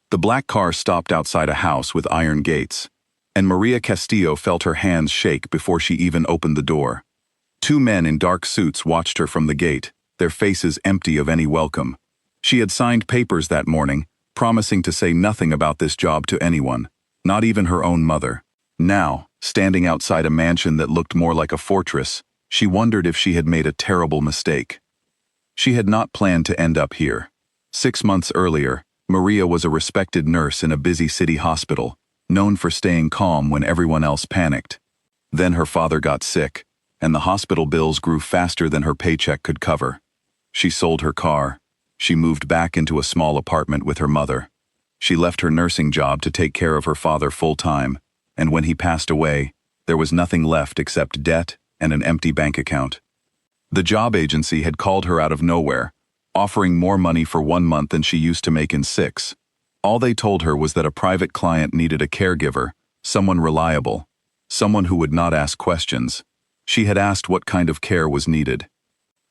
The black car stopped outside a house with iron gates, and Maria Castillo felt her hands shake before she even opened the door. Two men in dark suits watched her from the gate, their faces empty of any welcome. She had signed papers that morning, promising to say nothing about this job to anyone, not even her own mother. Now, standing outside a mansion that looked more like a fortress, she wondered if she had made a terrible mistake. She had not planned to end up here. 6 months earlier, Maria was a respected nurse in a busy city hospital, known for staying calm when everyone else panicked. Then her father got sick, and the hospital bills grew faster than her paycheck could cover. She sold her car. She moved back into a small apartment with her mother. She left her nursing job to take care of her father full-time, and when he passed away, there was nothing left except debt and an empty bank account. The job agency had called her out of nowhere, offering more money for 1 month than she used to make in 6. All they told her was that a private client needed a caregiver, someone reliable, someone who would not ask questions. She had asked what kind of care was needed.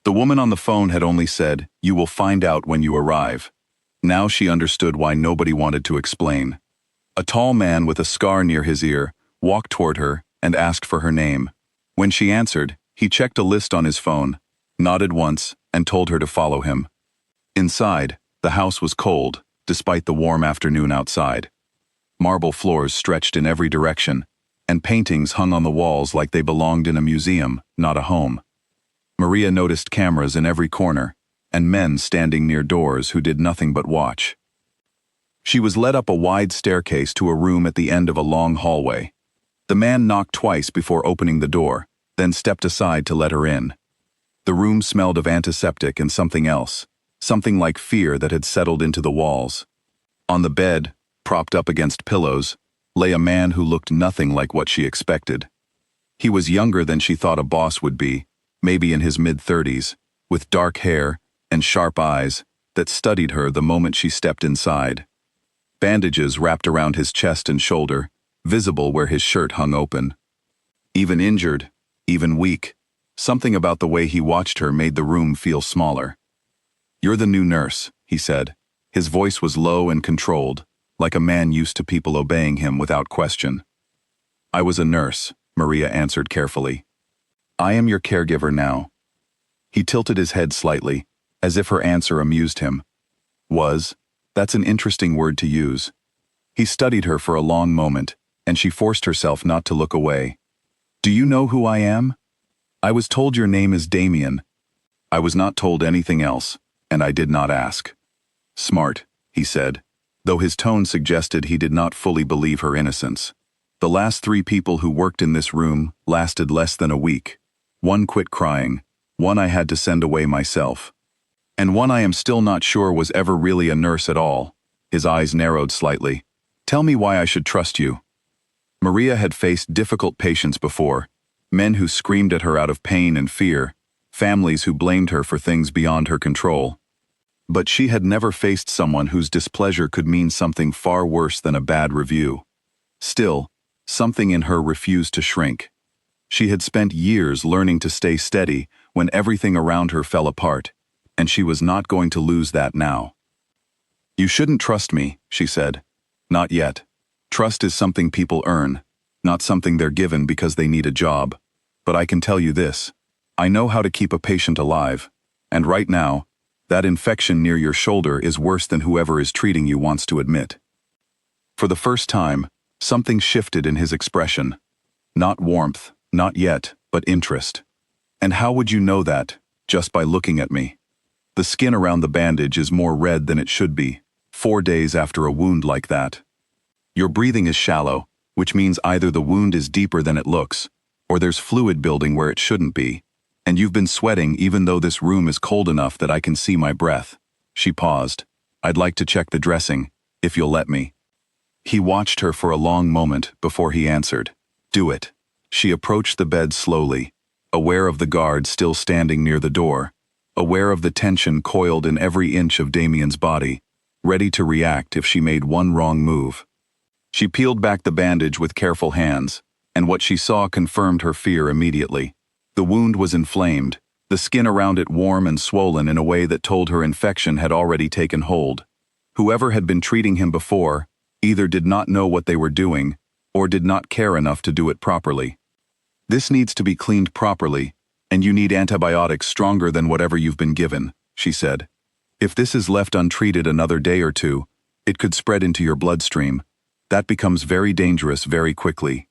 The woman on the phone had only said, "You will find out when you arrive." Now she understood why nobody wanted to explain. A tall man with a scar near his ear walked toward her and asked for her name. When she answered, he checked a list on his phone, nodded once, and told her to follow him. Inside, the house was cold, despite the warm afternoon outside. Marble floors stretched in every direction, and paintings hung on the walls like they belonged in a museum, not a home. Maria noticed cameras in every corner, and men standing near doors who did nothing but watch. She was led up a wide staircase to a room at the end of a long hallway. The man knocked twice before opening the door, then stepped aside to let her in. The room smelled of antiseptic and something else, something like fear that had settled into the walls. On the bed, propped up against pillows, lay a man who looked nothing like what she expected. He was younger than she thought a boss would be, maybe in his mid-30s, with dark hair and sharp eyes that studied her the moment she stepped inside. Bandages wrapped around his chest and shoulder, visible where his shirt hung open. Even injured, even weak, something about the way he watched her made the room feel smaller. "You're the new nurse," he said. His voice was low and controlled, like a man used to people obeying him without question. "I was a nurse," Maria answered carefully. "I am your caregiver now." He tilted his head slightly, as if her answer amused him. "Was? That's an interesting word to use." He studied her for a long moment, and she forced herself not to look away. "Do you know who I am?" "I was told your name is Damien." "I was not told anything else, and I did not ask." "Smart," he said, though his tone suggested he did not fully believe her innocence. "The last 3 people who worked in this room lasted less than a week. One quit crying, one I had to send away myself, and one I am still not sure was ever really a nurse at all." His eyes narrowed slightly. "Tell me why I should trust you." Maria had faced difficult patients before, men who screamed at her out of pain and fear, families who blamed her for things beyond her control. But she had never faced someone whose displeasure could mean something far worse than a bad review. Still, something in her refused to shrink. She had spent years learning to stay steady when everything around her fell apart, and she was not going to lose that now. "You shouldn't trust me," she said. "Not yet. Trust is something people earn, not something they're given because they need a job. But I can tell you this. I know how to keep a patient alive, and right now, that infection near your shoulder is worse than whoever is treating you wants to admit." For the first time, something shifted in his expression. Not warmth, not yet, but interest. "And how would you know that? Just by looking at me. The skin around the bandage is more red than it should be, 4 days after a wound like that. Your breathing is shallow, which means either the wound is deeper than it looks, or there's fluid building where it shouldn't be. And you've been sweating even though this room is cold enough that I can see my breath." She paused. "I'd like to check the dressing, if you'll let me." He watched her for a long moment before he answered. "Do it." She approached the bed slowly, aware of the guard still standing near the door, aware of the tension coiled in every inch of Damien's body, ready to react if she made one wrong move. She peeled back the bandage with careful hands, and what she saw confirmed her fear immediately. The wound was inflamed, the skin around it warm and swollen in a way that told her infection had already taken hold. Whoever had been treating him before either did not know what they were doing or did not care enough to do it properly. This needs to be cleaned properly, and you need antibiotics stronger than whatever you've been given, she said. If this is left untreated another day or two, it could spread into your bloodstream. That becomes very dangerous very quickly.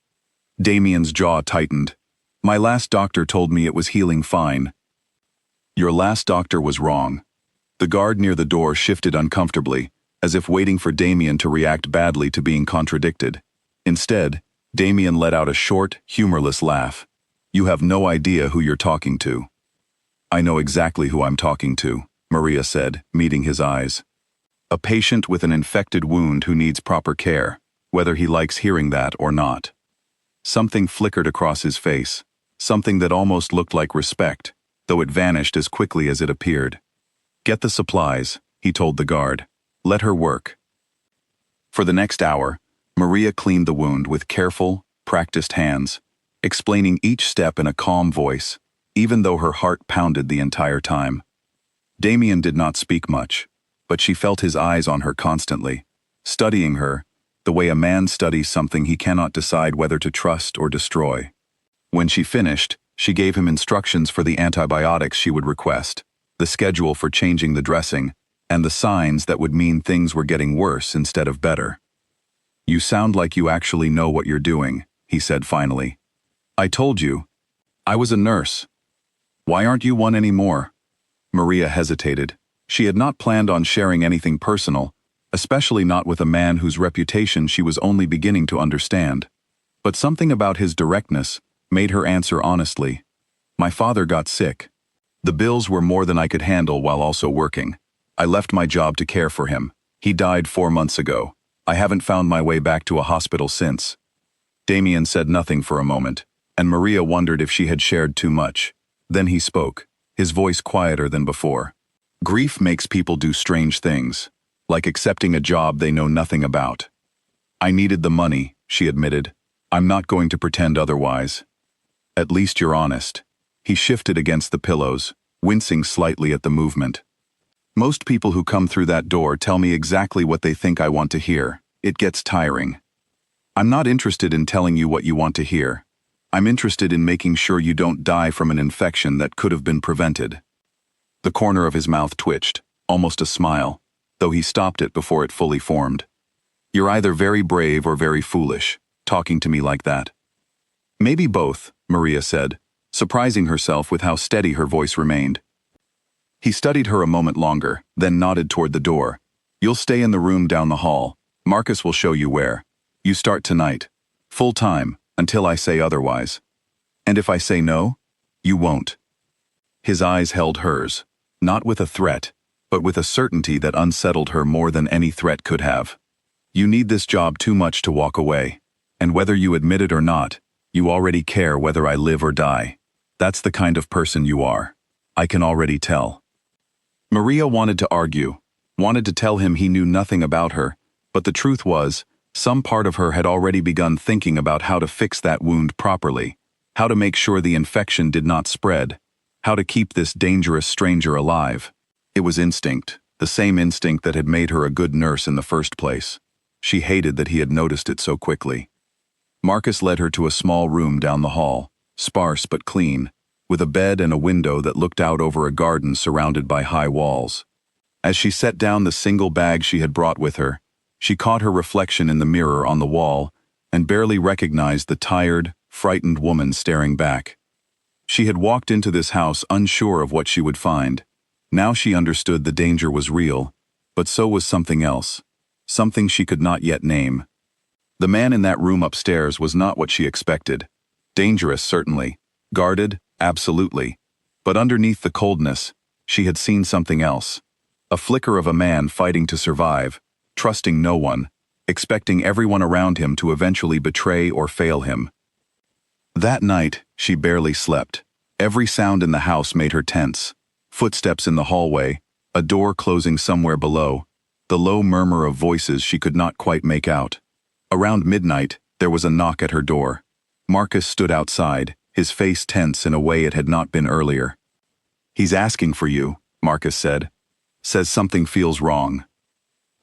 Damien's jaw tightened. My last doctor told me it was healing fine. Your last doctor was wrong. The guard near the door shifted uncomfortably, as if waiting for Damien to react badly to being contradicted. Instead, Damien let out a short, humorless laugh. You have no idea who you're talking to. I know exactly who I'm talking to, Maria said, meeting his eyes. A patient with an infected wound who needs proper care, whether he likes hearing that or not. Something flickered across his face, something that almost looked like respect, though it vanished as quickly as it appeared. Get the supplies, he told the guard. Let her work. For the next hour, Maria cleaned the wound with careful, practiced hands, explaining each step in a calm voice, even though her heart pounded the entire time. Damien did not speak much, but she felt his eyes on her constantly, studying her, the way a man studies something he cannot decide whether to trust or destroy. When she finished, she gave him instructions for the antibiotics she would request, the schedule for changing the dressing, and the signs that would mean things were getting worse instead of better. You sound like you actually know what you're doing, he said finally. I told you. I was a nurse. Why aren't you one anymore? Maria hesitated. She had not planned on sharing anything personal, especially not with a man whose reputation she was only beginning to understand. But something about his directness made her answer honestly. My father got sick. The bills were more than I could handle while also working. I left my job to care for him. He died 4 months ago. I haven't found my way back to a hospital since. Damien said nothing for a moment, and Maria wondered if she had shared too much. Then he spoke, his voice quieter than before. Grief makes people do strange things, like accepting a job they know nothing about. I needed the money, she admitted. I'm not going to pretend otherwise. At least you're honest. He shifted against the pillows, wincing slightly at the movement. Most people who come through that door tell me exactly what they think I want to hear. It gets tiring. I'm not interested in telling you what you want to hear. I'm interested in making sure you don't die from an infection that could have been prevented. The corner of his mouth twitched, almost a smile, though he stopped it before it fully formed. You're either very brave or very foolish, talking to me like that. Maybe both, Maria said, surprising herself with how steady her voice remained. He studied her a moment longer, then nodded toward the door. You'll stay in the room down the hall. Marcus will show you where. You start tonight. Full time, until I say otherwise. And if I say no, you won't. His eyes held hers, not with a threat, but with a certainty that unsettled her more than any threat could have. You need this job too much to walk away. And whether you admit it or not, you already care whether I live or die. That's the kind of person you are. I can already tell. Maria wanted to argue, wanted to tell him he knew nothing about her, but the truth was, some part of her had already begun thinking about how to fix that wound properly, how to make sure the infection did not spread, how to keep this dangerous stranger alive. It was instinct, the same instinct that had made her a good nurse in the first place. She hated that he had noticed it so quickly. Marcus led her to a small room down the hall, sparse but clean, with a bed and a window that looked out over a garden surrounded by high walls. As she set down the single bag she had brought with her, she caught her reflection in the mirror on the wall and barely recognized the tired, frightened woman staring back. She had walked into this house unsure of what she would find. Now she understood the danger was real, but so was something else, something she could not yet name. The man in that room upstairs was not what she expected. Dangerous, certainly. Guarded, absolutely. But underneath the coldness, she had seen something else. A flicker of a man fighting to survive, trusting no one, expecting everyone around him to eventually betray or fail him. That night, she barely slept. Every sound in the house made her tense. Footsteps in the hallway, a door closing somewhere below, the low murmur of voices she could not quite make out. Around midnight, there was a knock at her door. Marcus stood outside, his face tense in a way it had not been earlier. He's asking for you, Marcus said. Says something feels wrong.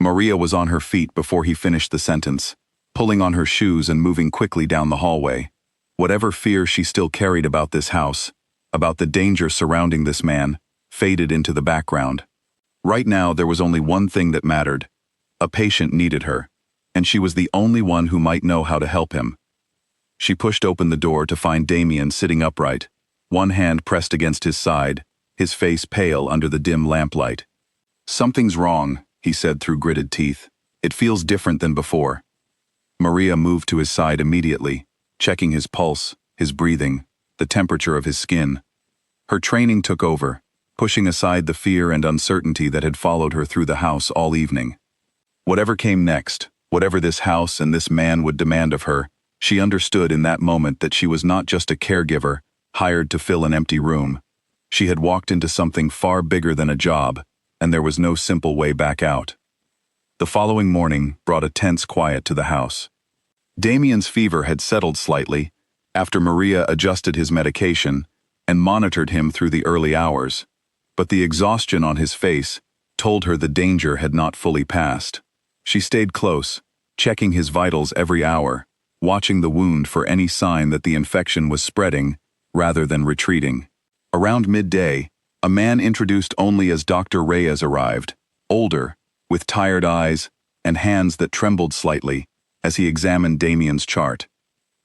Maria was on her feet before he finished the sentence, pulling on her shoes and moving quickly down the hallway. Whatever fear she still carried about this house, about the danger surrounding this man, faded into the background. Right now there was only one thing that mattered. A patient needed her, and she was the only one who might know how to help him. She pushed open the door to find Damien sitting upright, one hand pressed against his side, his face pale under the dim lamplight. "Something's wrong," he said through gritted teeth. "It feels different than before." Maria moved to his side immediately, checking his pulse, his breathing, the temperature of his skin. Her training took over, pushing aside the fear and uncertainty that had followed her through the house all evening. Whatever came next, whatever this house and this man would demand of her, she understood in that moment that she was not just a caregiver, hired to fill an empty room. She had walked into something far bigger than a job, and there was no simple way back out. The following morning brought a tense quiet to the house. Damien's fever had settled slightly after Maria adjusted his medication and monitored him through the early hours, but the exhaustion on his face told her the danger had not fully passed. She stayed close, checking his vitals every hour, watching the wound for any sign that the infection was spreading rather than retreating. Around midday, a man introduced only as Dr. Reyes arrived, older, with tired eyes and hands that trembled slightly as he examined Damien's chart.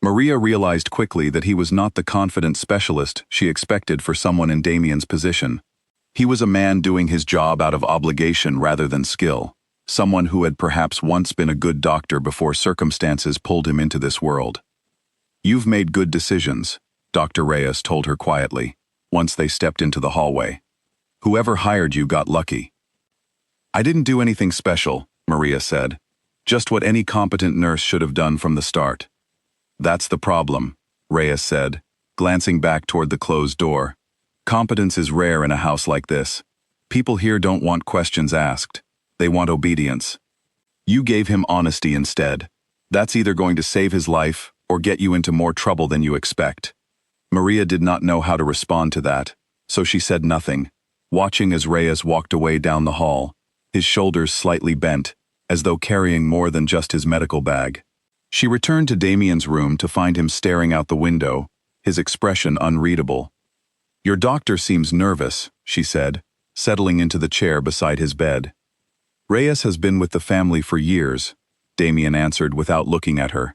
Maria realized quickly that he was not the confident specialist she expected for someone in Damien's position. He was a man doing his job out of obligation rather than skill, someone who had perhaps once been a good doctor before circumstances pulled him into this world. "You've made good decisions," Dr. Reyes told her quietly, once they stepped into the hallway. "Whoever hired you got lucky." "I didn't do anything special," Maria said. "Just what any competent nurse should have done from the start." "That's the problem," Reyes said, glancing back toward the closed door. "Competence is rare in a house like this. People here don't want questions asked. They want obedience. You gave him honesty instead. That's either going to save his life or get you into more trouble than you expect." Maria did not know how to respond to that, so she said nothing, watching as Reyes walked away down the hall, his shoulders slightly bent, as though carrying more than just his medical bag. She returned to Damien's room to find him staring out the window, his expression unreadable. "Your doctor seems nervous," she said, settling into the chair beside his bed. "Reyes has been with the family for years," Damien answered without looking at her.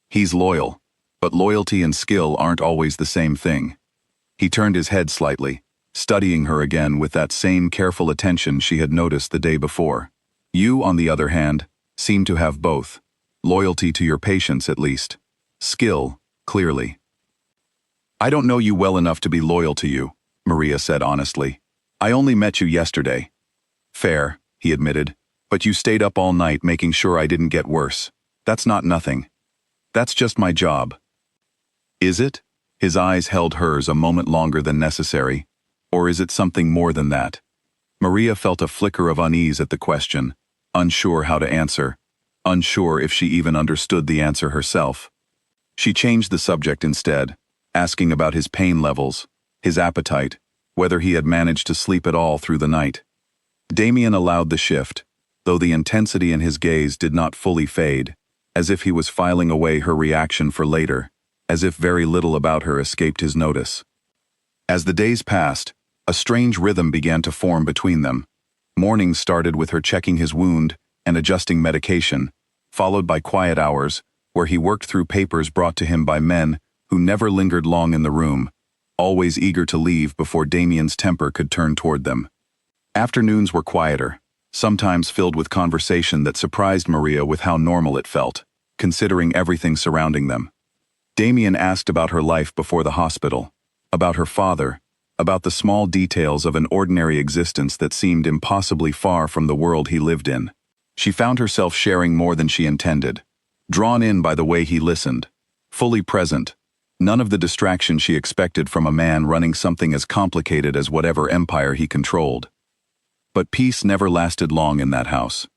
"He's loyal, but loyalty and skill aren't always the same thing." He turned his head slightly, studying her again with that same careful attention she had noticed the day before. "You, on the other hand, seem to have both. Loyalty to your patients, at least. Skill, clearly." "I don't know you well enough to be loyal to you," Maria said honestly. "I only met you yesterday." "Fair," he admitted, "but you stayed up all night making sure I didn't get worse. That's not nothing. That's just my job." "Is it?" His eyes held hers a moment longer than necessary. "Or is it something more than that?" Maria felt a flicker of unease at the question, unsure how to answer, unsure if she even understood the answer herself. She changed the subject instead, asking about his pain levels, his appetite, whether he had managed to sleep at all through the night. Damien allowed the shift, though the intensity in his gaze did not fully fade, as if he was filing away her reaction for later, as if very little about her escaped his notice. As the days passed, a strange rhythm began to form between them. Mornings started with her checking his wound and adjusting medication, followed by quiet hours, where he worked through papers brought to him by men who never lingered long in the room, always eager to leave before Damien's temper could turn toward them. Afternoons were quieter, sometimes filled with conversation that surprised Maria with how normal it felt, considering everything surrounding them. Damien asked about her life before the hospital, about her father, about the small details of an ordinary existence that seemed impossibly far from the world he lived in. She found herself sharing more than she intended, drawn in by the way he listened, fully present, none of the distraction she expected from a man running something as complicated as whatever empire he controlled. But peace never lasted long in that house.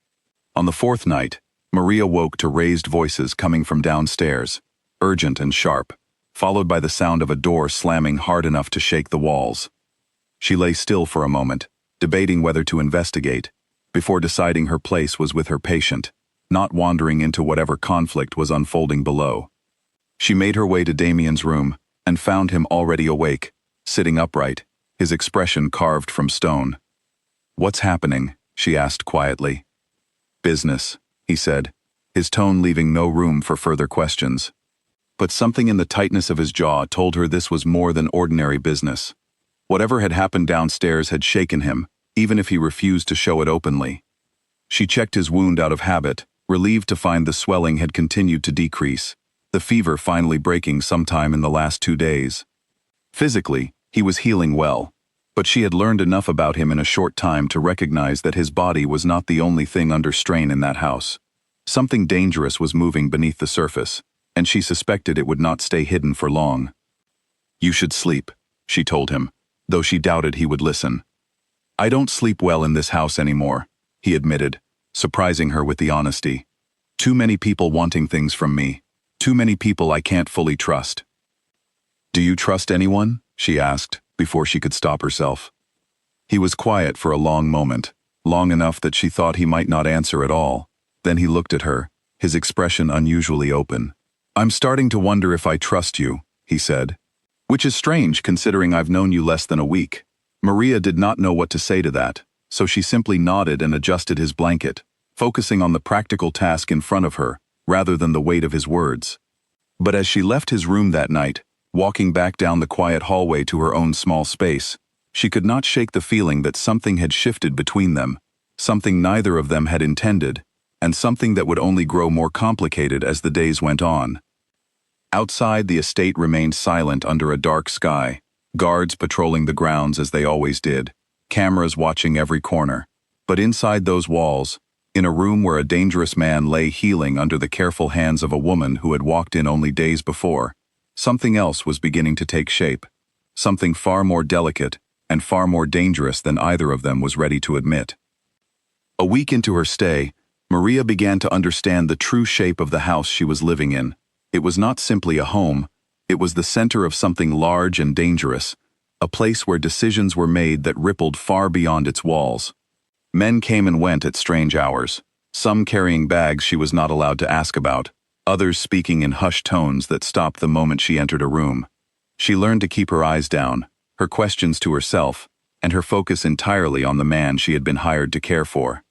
On the fourth night, Maria woke to raised voices coming from downstairs, urgent and sharp, followed by the sound of a door slamming hard enough to shake the walls. She lay still for a moment, debating whether to investigate, before deciding her place was with her patient, not wandering into whatever conflict was unfolding below. She made her way to Damien's room and found him already awake, sitting upright, his expression carved from stone. "What's happening?" she asked quietly. "Business," he said, his tone leaving no room for further questions. But something in the tightness of his jaw told her this was more than ordinary business. Whatever had happened downstairs had shaken him, even if he refused to show it openly. She checked his wound out of habit, relieved to find the swelling had continued to decrease, the fever finally breaking sometime in the last 2 days. Physically, he was healing well, but she had learned enough about him in a short time to recognize that his body was not the only thing under strain in that house. Something dangerous was moving beneath the surface, and she suspected it would not stay hidden for long. "You should sleep," she told him, though she doubted he would listen. "I don't sleep well in this house anymore," he admitted, surprising her with the honesty. "Too many people wanting things from me. Too many people I can't fully trust." "Do you trust anyone?" she asked, before she could stop herself. He was quiet for a long moment, long enough that she thought he might not answer at all. Then he looked at her, his expression unusually open. "I'm starting to wonder if I trust you," he said. "Which is strange considering I've known you less than a week." Maria did not know what to say to that, so she simply nodded and adjusted his blanket, focusing on the practical task in front of her, rather than the weight of his words. But as she left his room that night, walking back down the quiet hallway to her own small space, she could not shake the feeling that something had shifted between them, something neither of them had intended, and something that would only grow more complicated as the days went on. Outside, the estate remained silent under a dark sky, guards patrolling the grounds as they always did, cameras watching every corner. But inside those walls, in a room where a dangerous man lay healing under the careful hands of a woman who had walked in only days before, something else was beginning to take shape, something far more delicate and far more dangerous than either of them was ready to admit. A week into her stay, Maria began to understand the true shape of the house she was living in. It was not simply a home, it was the center of something large and dangerous, a place where decisions were made that rippled far beyond its walls. Men came and went at strange hours, some carrying bags she was not allowed to ask about, others speaking in hushed tones that stopped the moment she entered a room. She learned to keep her eyes down, her questions to herself, and her focus entirely on the man she had been hired to care for.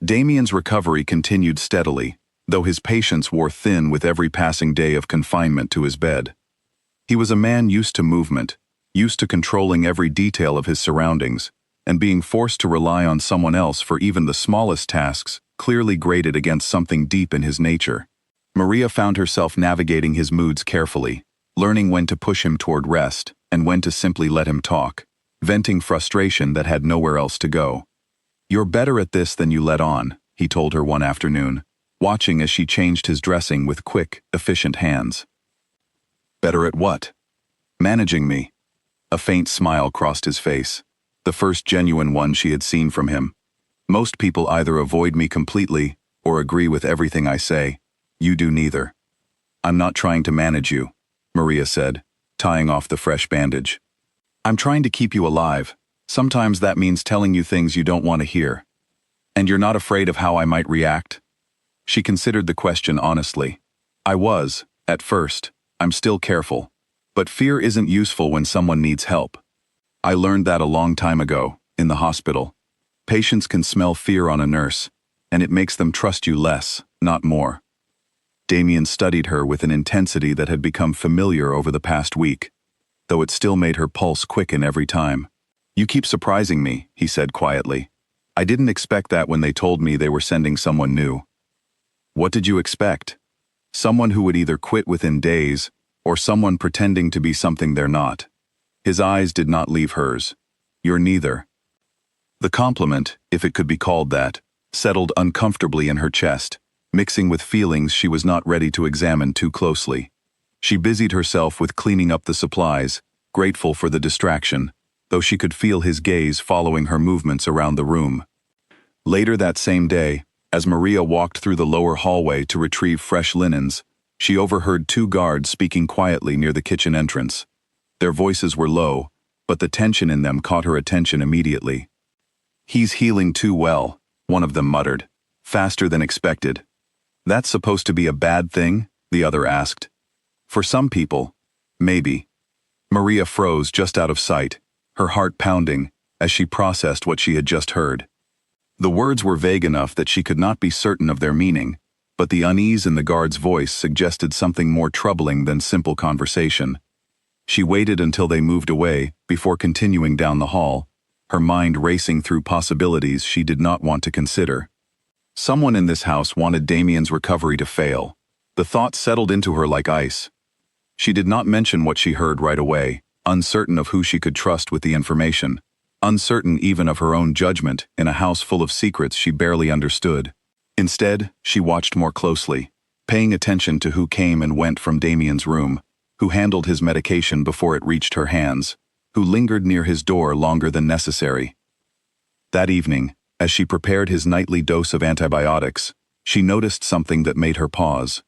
Damien's recovery continued steadily, though his patience wore thin with every passing day of confinement to his bed. He was a man used to movement, used to controlling every detail of his surroundings, and being forced to rely on someone else for even the smallest tasks clearly grated against something deep in his nature. Maria found herself navigating his moods carefully, learning when to push him toward rest and when to simply let him talk, venting frustration that had nowhere else to go. "You're better at this than you let on," he told her one afternoon, watching as she changed his dressing with quick, efficient hands. "Better at what?" "Managing me." A faint smile crossed his face, the first genuine one she had seen from him. "Most people either avoid me completely or agree with everything I say. You do neither." "I'm not trying to manage you," Maria said, tying off the fresh bandage. "I'm trying to keep you alive. Sometimes that means telling you things you don't want to hear. And you're not afraid of how I might react?" She considered the question honestly. "I was, at first. I'm still careful. But fear isn't useful when someone needs help. I learned that a long time ago, in the hospital. Patients can smell fear on a nurse, and it makes them trust you less, not more." Damien studied her with an intensity that had become familiar over the past week, though it still made her pulse quicken every time. "You keep surprising me," he said quietly. "I didn't expect that when they told me they were sending someone new." "What did you expect? Someone who would either quit within days, or someone pretending to be something they're not." His eyes did not leave hers. "You're neither." The compliment, if it could be called that, settled uncomfortably in her chest, mixing with feelings she was not ready to examine too closely. She busied herself with cleaning up the supplies, grateful for the distraction, though she could feel his gaze following her movements around the room. Later that same day, as Maria walked through the lower hallway to retrieve fresh linens, she overheard 2 guards speaking quietly near the kitchen entrance. Their voices were low, but the tension in them caught her attention immediately. "He's healing too well," one of them muttered. Faster than expected. That's supposed to be a bad thing? The other asked. For some people, maybe. Maria froze just out of sight, her heart pounding, as she processed what she had just heard. The words were vague enough that she could not be certain of their meaning, but the unease in the guard's voice suggested something more troubling than simple conversation. She waited until they moved away before continuing down the hall, her mind racing through possibilities she did not want to consider. Someone in this house wanted Damien's recovery to fail. The thought settled into her like ice. She did not mention what she heard right away, uncertain of who she could trust with the information, uncertain even of her own judgment in a house full of secrets she barely understood. Instead, she watched more closely, paying attention to who came and went from Damien's room, who handled his medication before it reached her hands, who lingered near his door longer than necessary. That evening, as she prepared his nightly dose of antibiotics, she noticed something that made her pause.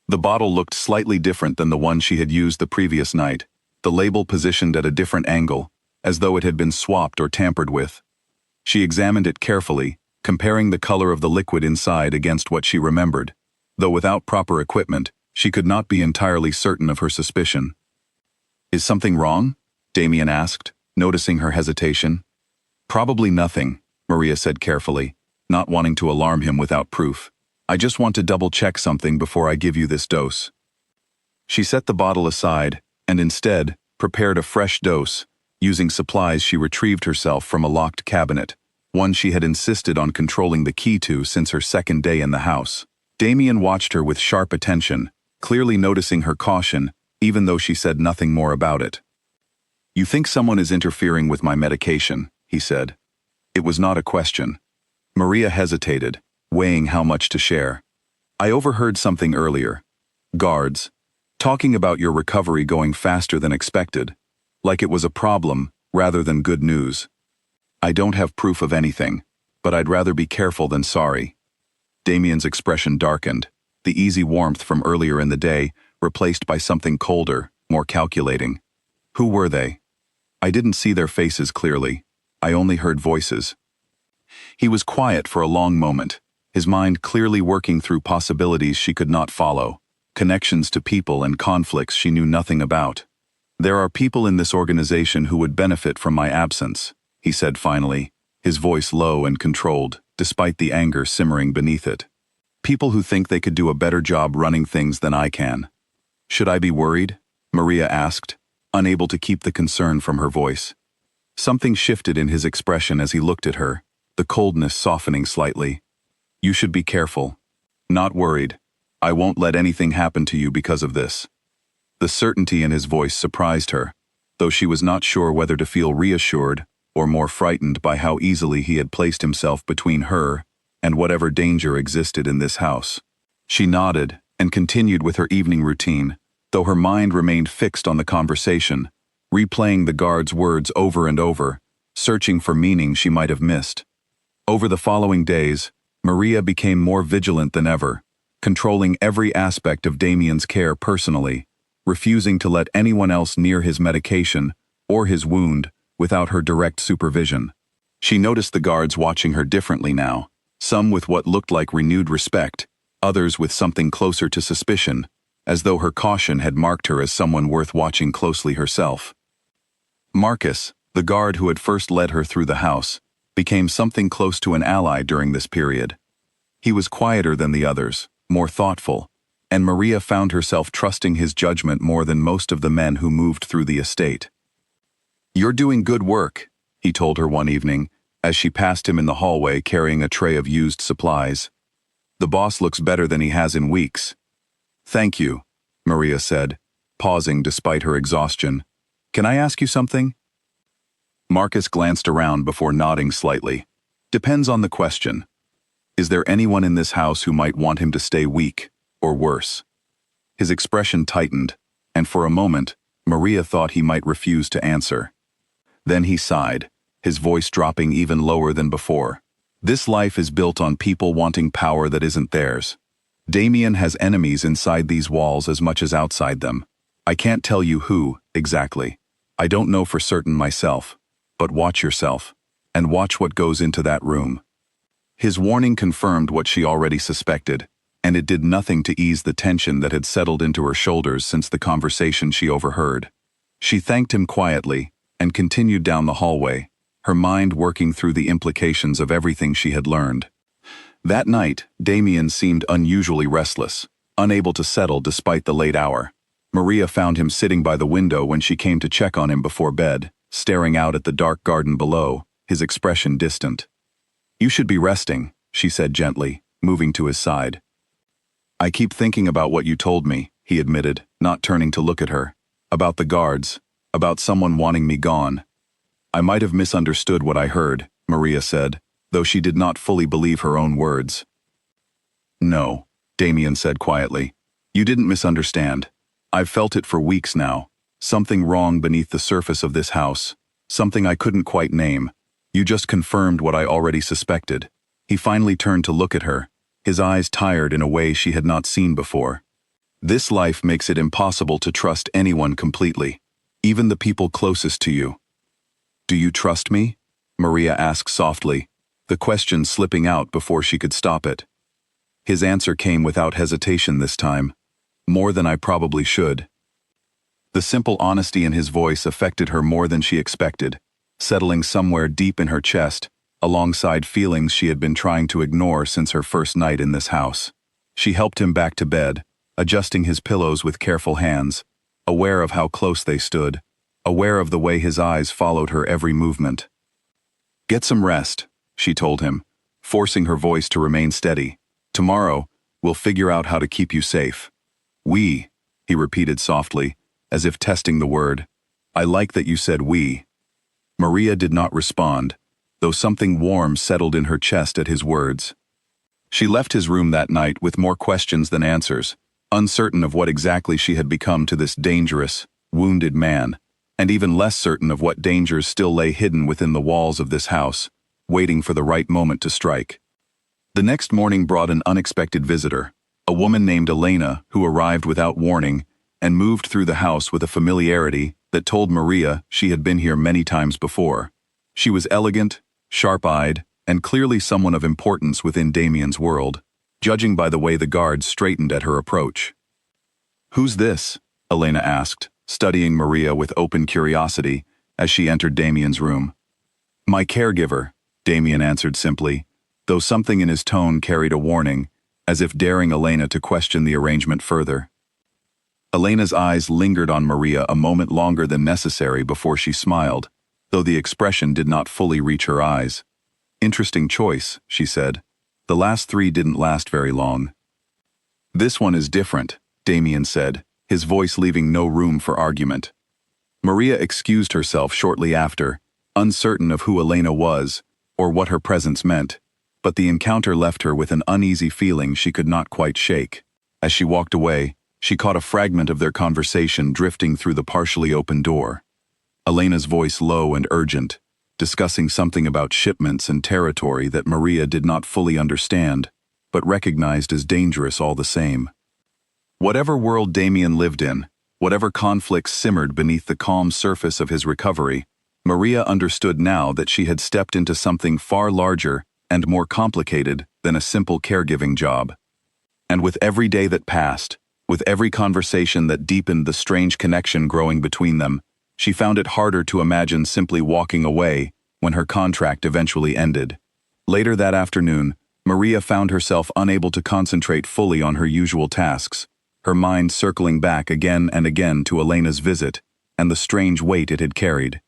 The bottle looked slightly different than the one she had used the previous night, the label positioned at a different angle, as though it had been swapped or tampered with. She examined it carefully, comparing the color of the liquid inside against what she remembered. Though without proper equipment, she could not be entirely certain of her suspicion. Is something wrong? Damien asked, noticing her hesitation. Probably nothing, Maria said carefully, not wanting to alarm him without proof. I just want to double-check something before I give you this dose. She set the bottle aside, and instead, prepared a fresh dose, using supplies she retrieved herself from a locked cabinet, one she had insisted on controlling the key to since her second day in the house. Damien watched her with sharp attention, clearly noticing her caution, even though she said nothing more about it. You think someone is interfering with my medication, he said. It was not a question. Maria hesitated, weighing how much to share. I overheard something earlier. Guards. Talking about your recovery going faster than expected. Like it was a problem, rather than good news. I don't have proof of anything, but I'd rather be careful than sorry. Damien's expression darkened, the easy warmth from earlier in the day replaced by something colder, more calculating. Who were they? I didn't see their faces clearly. I only heard voices. He was quiet for a long moment, his mind clearly working through possibilities she could not follow, connections to people and conflicts she knew nothing about. There are people in this organization who would benefit from my absence, he said finally, his voice low and controlled, despite the anger simmering beneath it. People who think they could do a better job running things than I can. Should I be worried? Maria asked, unable to keep the concern from her voice. Something shifted in his expression as he looked at her, the coldness softening slightly. You should be careful. Not worried. I won't let anything happen to you because of this. The certainty in his voice surprised her, though she was not sure whether to feel reassured or more frightened by how easily he had placed himself between her and whatever danger existed in this house. She nodded and continued with her evening routine, though her mind remained fixed on the conversation, replaying the guard's words over and over, searching for meaning she might have missed. Over the following days, Maria became more vigilant than ever, controlling every aspect of Damien's care personally, refusing to let anyone else near his medication or his wound without her direct supervision. She noticed the guards watching her differently now, some with what looked like renewed respect, others with something closer to suspicion, as though her caution had marked her as someone worth watching closely herself. Marcus, the guard who had first led her through the house, became something close to an ally during this period. He was quieter than the others, more thoughtful, and Maria found herself trusting his judgment more than most of the men who moved through the estate. You're doing good work, he told her one evening, as she passed him in the hallway carrying a tray of used supplies. The boss looks better than he has in weeks. Thank you, Maria said, pausing despite her exhaustion. Can I ask you something? Marcus glanced around before nodding slightly. Depends on the question. Is there anyone in this house who might want him to stay weak, or worse? His expression tightened, and for a moment, Maria thought he might refuse to answer. Then he sighed, his voice dropping even lower than before. This life is built on people wanting power that isn't theirs. Damien has enemies inside these walls as much as outside them. I can't tell you who, exactly. I don't know for certain myself. But watch yourself, and watch what goes into that room. His warning confirmed what she already suspected, and it did nothing to ease the tension that had settled into her shoulders since the conversation she overheard. She thanked him quietly and continued down the hallway, her mind working through the implications of everything she had learned. That night, Damien seemed unusually restless, unable to settle despite the late hour. Maria found him sitting by the window when she came to check on him before bed, staring out at the dark garden below, his expression distant. "You should be resting," she said gently, moving to his side. "I keep thinking about what you told me," he admitted, not turning to look at her. "About the guards, about someone wanting me gone." "I might have misunderstood what I heard," Maria said, though she did not fully believe her own words. "No," Damien said quietly. "You didn't misunderstand. I've felt it for weeks now. Something wrong beneath the surface of this house. Something I couldn't quite name. You just confirmed what I already suspected." He finally turned to look at her, his eyes tired in a way she had not seen before. "This life makes it impossible to trust anyone completely, even the people closest to you." "Do you trust me?" Maria asked softly, the question slipping out before she could stop it. His answer came without hesitation this time. "More than I probably should." The simple honesty in his voice affected her more than she expected, settling somewhere deep in her chest, alongside feelings she had been trying to ignore since her first night in this house. She helped him back to bed, adjusting his pillows with careful hands, aware of how close they stood, aware of the way his eyes followed her every movement. "Get some rest," she told him, forcing her voice to remain steady. "Tomorrow, we'll figure out how to keep you safe." "We," he repeated softly, as if testing the word. "I like that you said we." Maria did not respond, though something warm settled in her chest at his words. She left his room that night with more questions than answers, uncertain of what exactly she had become to this dangerous, wounded man, and even less certain of what dangers still lay hidden within the walls of this house, waiting for the right moment to strike. The next morning brought an unexpected visitor, a woman named Elena who arrived without warning and moved through the house with a familiarity that told Maria she had been here many times before. She was elegant, sharp-eyed, and clearly someone of importance within Damien's world, judging by the way the guards straightened at her approach. "Who's this?" Elena asked, studying Maria with open curiosity as she entered Damien's room. "My caregiver," Damien answered simply, though something in his tone carried a warning, as if daring Elena to question the arrangement further. Elena's eyes lingered on Maria a moment longer than necessary before she smiled, though the expression did not fully reach her eyes. "Interesting choice," she said. "The last three didn't last very long." "This one is different," Damien said, his voice leaving no room for argument. Maria excused herself shortly after, uncertain of who Elena was, or what her presence meant, but the encounter left her with an uneasy feeling she could not quite shake. As she walked away, she caught a fragment of their conversation drifting through the partially open door. Elena's voice low and urgent, discussing something about shipments and territory that Maria did not fully understand, but recognized as dangerous all the same. Whatever world Damien lived in, whatever conflicts simmered beneath the calm surface of his recovery, Maria understood now that she had stepped into something far larger and more complicated than a simple caregiving job. And with every day that passed, with every conversation that deepened the strange connection growing between them, she found it harder to imagine simply walking away when her contract eventually ended. Later that afternoon, Maria found herself unable to concentrate fully on her usual tasks, her mind circling back again and again to Elena's visit and the strange weight it had carried.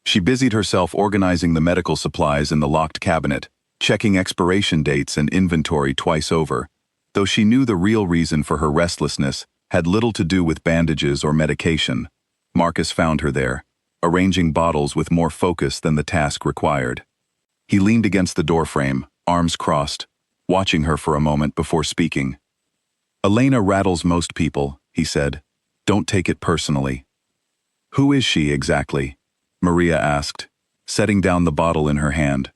She busied herself organizing the medical supplies in the locked cabinet, checking expiration dates and inventory twice over, though she knew the real reason for her restlessness had little to do with bandages or medication. Marcus found her there, arranging bottles with more focus than the task required. He leaned against the doorframe, arms crossed, watching her for a moment before speaking. "Elena rattles most people," he said. "Don't take it personally." "Who is she exactly?" Maria asked, setting down the bottle in her hand.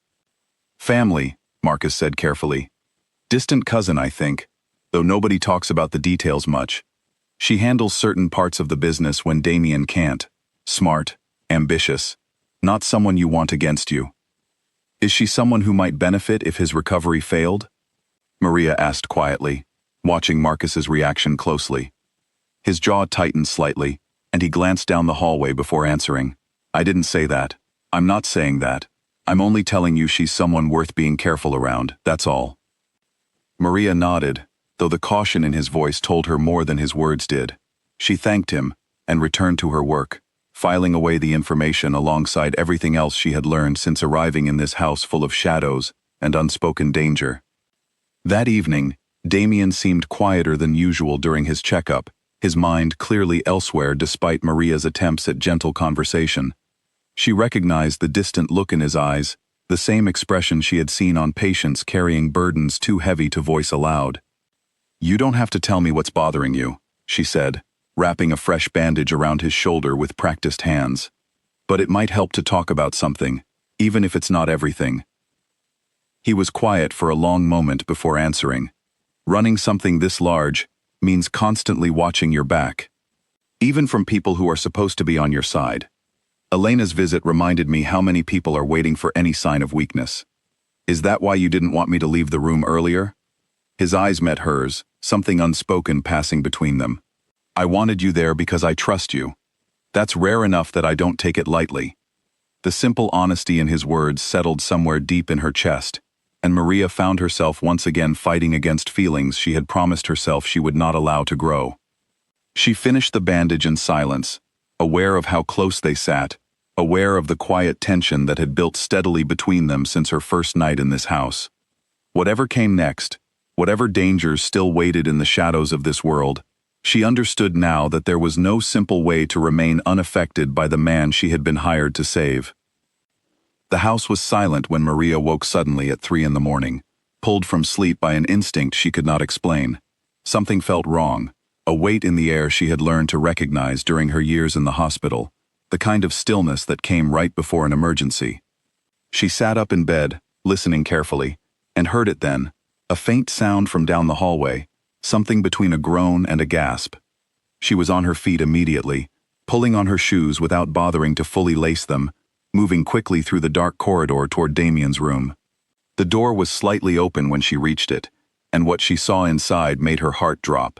"Family," Marcus said carefully. "Distant cousin, I think, though nobody talks about the details much. She handles certain parts of the business when Damien can't. Smart, ambitious, not someone you want against you." Is she someone who might benefit if his recovery failed? Maria asked quietly, watching Marcus's reaction closely. His jaw tightened slightly, and he glanced down the hallway before answering. I didn't say that. I'm not saying that. I'm only telling you she's someone worth being careful around, that's all. Maria nodded, though the caution in his voice told her more than his words did. She thanked him and returned to her work, filing away the information alongside everything else she had learned since arriving in this house full of shadows and unspoken danger. That evening, Damien seemed quieter than usual during his checkup, his mind clearly elsewhere despite Maria's attempts at gentle conversation. She recognized the distant look in his eyes, the same expression she had seen on patients carrying burdens too heavy to voice aloud. You don't have to tell me what's bothering you, she said, wrapping a fresh bandage around his shoulder with practiced hands. But it might help to talk about something, even if it's not everything. He was quiet for a long moment before answering. Running something this large means constantly watching your back, even from people who are supposed to be on your side. Elena's visit reminded me how many people are waiting for any sign of weakness. Is that why you didn't want me to leave the room earlier? His eyes met hers, something unspoken passing between them. I wanted you there because I trust you. That's rare enough that I don't take it lightly. The simple honesty in his words settled somewhere deep in her chest, and Maria found herself once again fighting against feelings she had promised herself she would not allow to grow. She finished the bandage in silence, aware of how close they sat, aware of the quiet tension that had built steadily between them since her first night in this house. Whatever came next, whatever dangers still waited in the shadows of this world, she understood now that there was no simple way to remain unaffected by the man she had been hired to save. The house was silent when Maria woke suddenly at 3 a.m, pulled from sleep by an instinct she could not explain. Something felt wrong, a weight in the air she had learned to recognize during her years in the hospital, the kind of stillness that came right before an emergency. She sat up in bed, listening carefully, and heard it then, a faint sound from down the hallway, something between a groan and a gasp. She was on her feet immediately, pulling on her shoes without bothering to fully lace them, moving quickly through the dark corridor toward Damien's room. The door was slightly open when she reached it, and what she saw inside made her heart drop.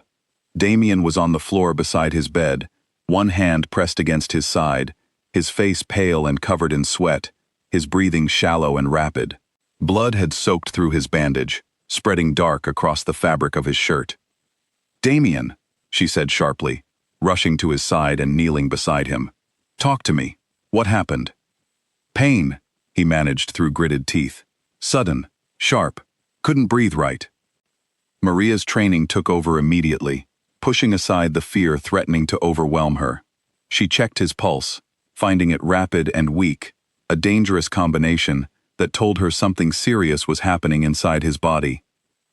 Damien was on the floor beside his bed, one hand pressed against his side, his face pale and covered in sweat, his breathing shallow and rapid. Blood had soaked through his bandage, spreading dark across the fabric of his shirt. Damien, she said sharply, rushing to his side and kneeling beside him. Talk to me. What happened? Pain, he managed through gritted teeth. Sudden, sharp, couldn't breathe right. Maria's training took over immediately, pushing aside the fear threatening to overwhelm her. She checked his pulse, finding it rapid and weak, a dangerous combination that told her something serious was happening inside his body.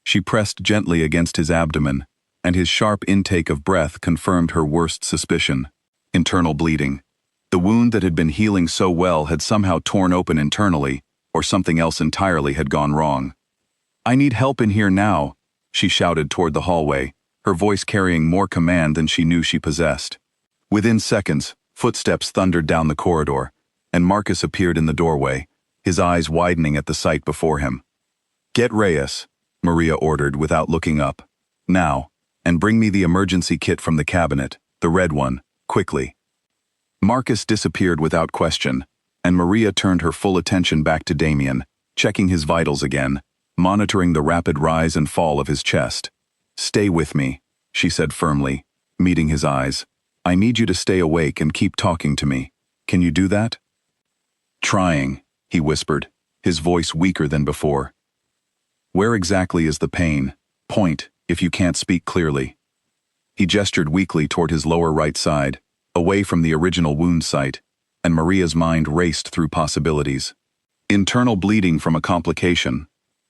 She pressed gently against his abdomen, and his sharp intake of breath confirmed her worst suspicion. Internal bleeding. The wound that had been healing so well had somehow torn open internally, or something else entirely had gone wrong. I need help in here now, she shouted toward the hallway, her voice carrying more command than she knew she possessed. Within seconds, footsteps thundered down the corridor, and Marcus appeared in the doorway, his eyes widening at the sight before him. Get Reyes, Maria ordered without looking up. Now, and bring me the emergency kit from the cabinet, the red one, quickly. Marcus disappeared without question, and Maria turned her full attention back to Damien, checking his vitals again, monitoring the rapid rise and fall of his chest. Stay with me, she said firmly, meeting his eyes. I need you to stay awake and keep talking to me. Can you do that? Trying, he whispered, his voice weaker than before. Where exactly is the pain? Point, if you can't speak clearly. He gestured weakly toward his lower right side, away from the original wound site, and Maria's mind raced through possibilities. Internal bleeding from a complication,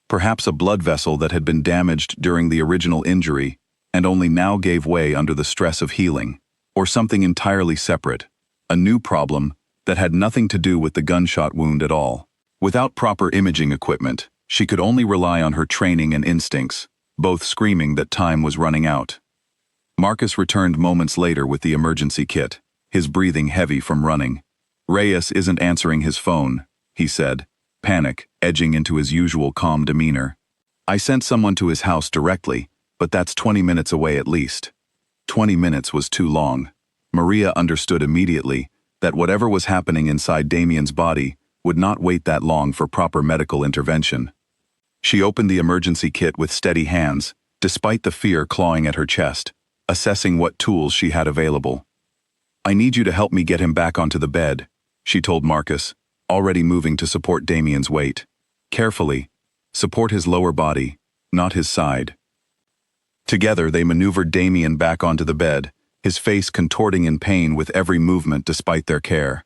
perhaps a blood vessel that had been damaged during the original injury and only now gave way under the stress of healing, or something entirely separate, a new problem that had nothing to do with the gunshot wound at all. Without proper imaging equipment, she could only rely on her training and instincts, both screaming that time was running out. Marcus returned moments later with the emergency kit, his breathing heavy from running. Reyes isn't answering his phone, he said, panic edging into his usual calm demeanor. "I sent someone to his house directly, but that's 20 minutes away at least." 20 minutes was too long. Maria understood immediately that whatever was happening inside Damien's body would not wait that long for proper medical intervention. She opened the emergency kit with steady hands, despite the fear clawing at her chest, assessing what tools she had available. "I need you to help me get him back onto the bed," she told Marcus, already moving to support Damien's weight. "Carefully. Support his lower body, not his side." Together they maneuvered Damien back onto the bed, his face contorting in pain with every movement despite their care.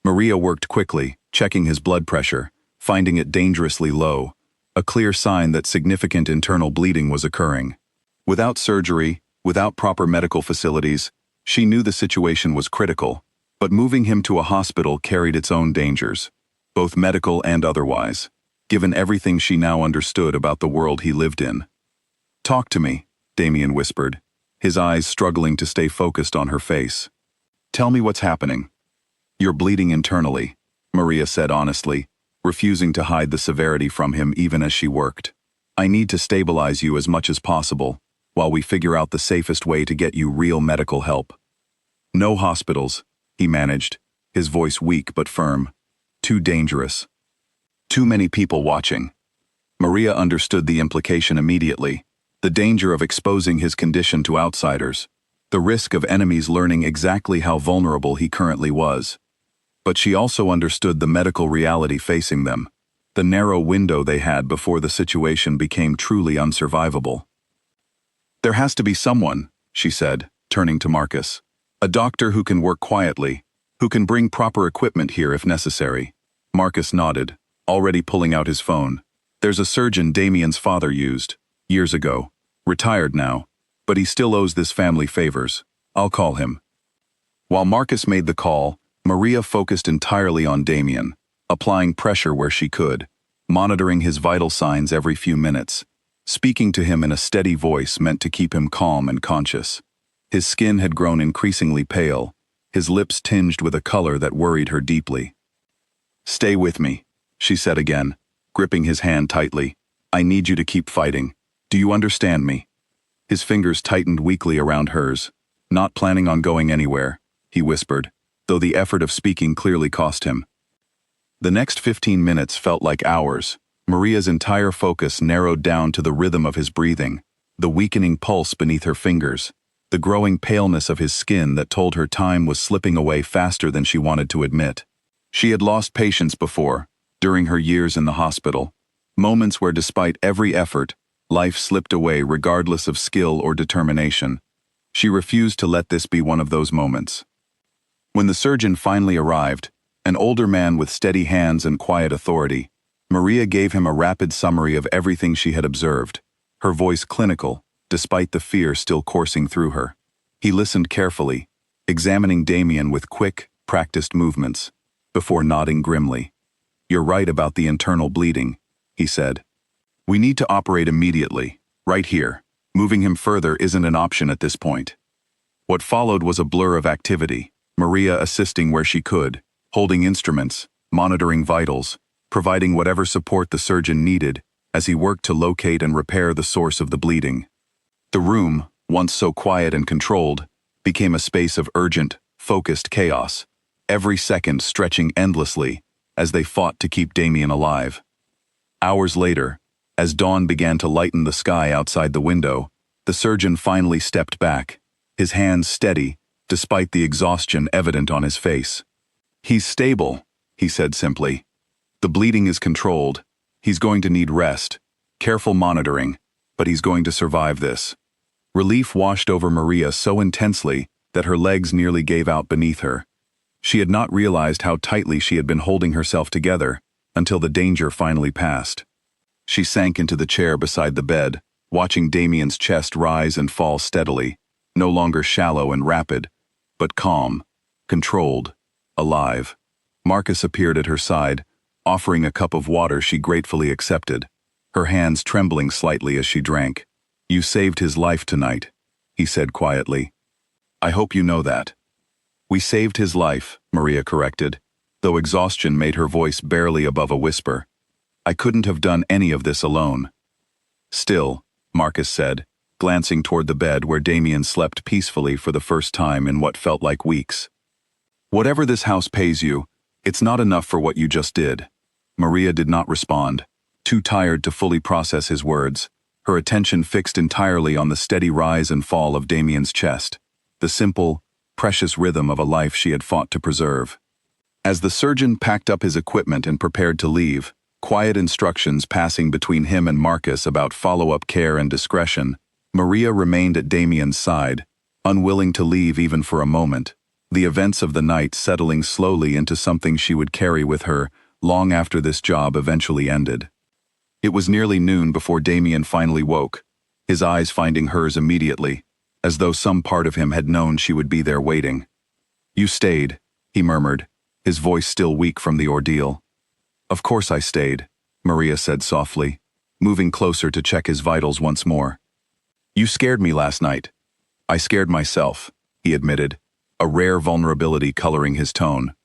Maria worked quickly, checking his blood pressure, finding it dangerously low, a clear sign that significant internal bleeding was occurring. Without surgery, without proper medical facilities, she knew the situation was critical, but moving him to a hospital carried its own dangers, both medical and otherwise, given everything she now understood about the world he lived in. "Talk to me," Damien whispered, his eyes struggling to stay focused on her face. "Tell me what's happening." "You're bleeding internally," Maria said honestly, refusing to hide the severity from him even as she worked. "I need to stabilize you as much as possible, while we figure out the safest way to get you real medical help." "No hospitals," he managed, his voice weak but firm. "Too dangerous. Too many people watching." Maria understood the implication immediately, the danger of exposing his condition to outsiders, the risk of enemies learning exactly how vulnerable he currently was. But she also understood the medical reality facing them, the narrow window they had before the situation became truly unsurvivable. "There has to be someone," she said, turning to Marcus. "A doctor who can work quietly, who can bring proper equipment here if necessary." Marcus nodded, already pulling out his phone. "There's a surgeon Damien's father used, years ago, retired now, but he still owes this family favors. I'll call him." While Marcus made the call, Maria focused entirely on Damien, applying pressure where she could, monitoring his vital signs every few minutes, speaking to him in a steady voice meant to keep him calm and conscious. His skin had grown increasingly pale, his lips tinged with a color that worried her deeply. "Stay with me," she said again, gripping his hand tightly. "I need you to keep fighting. Do you understand me?" His fingers tightened weakly around hers. "Not planning on going anywhere," he whispered, though the effort of speaking clearly cost him. The next 15 minutes felt like hours. Maria's entire focus narrowed down to the rhythm of his breathing, the weakening pulse beneath her fingers, the growing paleness of his skin that told her time was slipping away faster than she wanted to admit. She had lost patience before, during her years in the hospital, moments where despite every effort, life slipped away regardless of skill or determination. She refused to let this be one of those moments. When the surgeon finally arrived, an older man with steady hands and quiet authority, Maria gave him a rapid summary of everything she had observed, her voice clinical, despite the fear still coursing through her. He listened carefully, examining Damien with quick, practiced movements, before nodding grimly. "You're right about the internal bleeding," he said. "We need to operate immediately, right here. Moving him further isn't an option at this point." What followed was a blur of activity, Maria assisting where she could, holding instruments, monitoring vitals, providing whatever support the surgeon needed as he worked to locate and repair the source of the bleeding. The room, once so quiet and controlled, became a space of urgent, focused chaos, every second stretching endlessly as they fought to keep Damien alive. Hours later, as dawn began to lighten the sky outside the window, the surgeon finally stepped back, his hands steady, despite the exhaustion evident on his face. "He's stable," he said simply. "The bleeding is controlled. He's going to need rest, careful monitoring, but he's going to survive this." Relief washed over Maria so intensely that her legs nearly gave out beneath her. She had not realized how tightly she had been holding herself together until the danger finally passed. She sank into the chair beside the bed, watching Damien's chest rise and fall steadily, no longer shallow and rapid, but calm, controlled, alive. Marcus appeared at her side, offering a cup of water she gratefully accepted, her hands trembling slightly as she drank. "You saved his life tonight," he said quietly. "I hope you know that." "We saved his life," Maria corrected, though exhaustion made her voice barely above a whisper. I couldn't have done any of this alone. Still, Marcus said, glancing toward the bed where Damien slept peacefully for the first time in what felt like weeks. Whatever this house pays you, it's not enough for what you just did. Maria did not respond, too tired to fully process his words, her attention fixed entirely on the steady rise and fall of Damien's chest, the simple, precious rhythm of a life she had fought to preserve. As the surgeon packed up his equipment and prepared to leave, quiet instructions passing between him and Marcus about follow-up care and discretion, Maria remained at Damien's side, unwilling to leave even for a moment, the events of the night settling slowly into something she would carry with her long after this job eventually ended. It was nearly noon before Damien finally woke, his eyes finding hers immediately, as though some part of him had known she would be there waiting. "You stayed," he murmured, his voice still weak from the ordeal. "Of course I stayed," Maria said softly, moving closer to check his vitals once more. "You scared me last night." "I scared myself," he admitted, a rare vulnerability coloring his tone.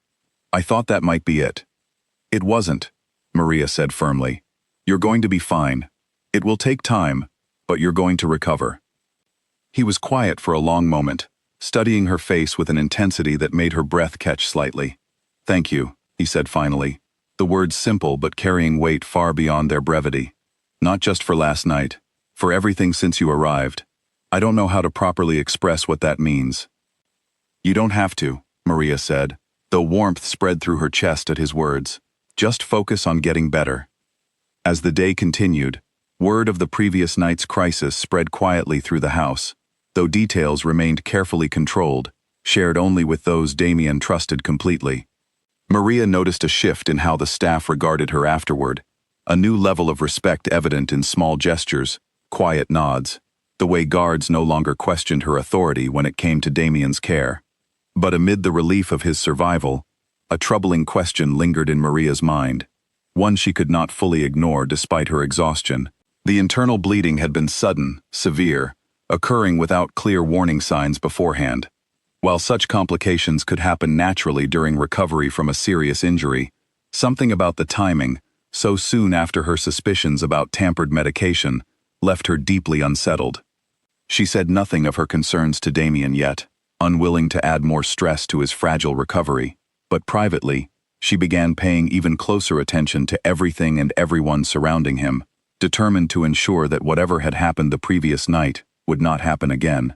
"I thought that might be it." "It wasn't," Maria said firmly. "You're going to be fine. It will take time, but you're going to recover." He was quiet for a long moment, studying her face with an intensity that made her breath catch slightly. "Thank you," he said finally, the words simple but carrying weight far beyond their brevity. "Not just for last night, for everything since you arrived. I don't know how to properly express what that means." "You don't have to," Maria said, though warmth spread through her chest at his words. "Just focus on getting better." As the day continued, word of the previous night's crisis spread quietly through the house, though details remained carefully controlled, shared only with those Damien trusted completely. Maria noticed a shift in how the staff regarded her afterward, a new level of respect evident in small gestures, quiet nods, the way guards no longer questioned her authority when it came to Damien's care. But amid the relief of his survival, a troubling question lingered in Maria's mind, one she could not fully ignore despite her exhaustion. The internal bleeding had been sudden, severe, occurring without clear warning signs beforehand. While such complications could happen naturally during recovery from a serious injury, something about the timing, so soon after her suspicions about tampered medication, left her deeply unsettled. She said nothing of her concerns to Damien yet, unwilling to add more stress to his fragile recovery, but privately, she began paying even closer attention to everything and everyone surrounding him, determined to ensure that whatever had happened the previous night would not happen again.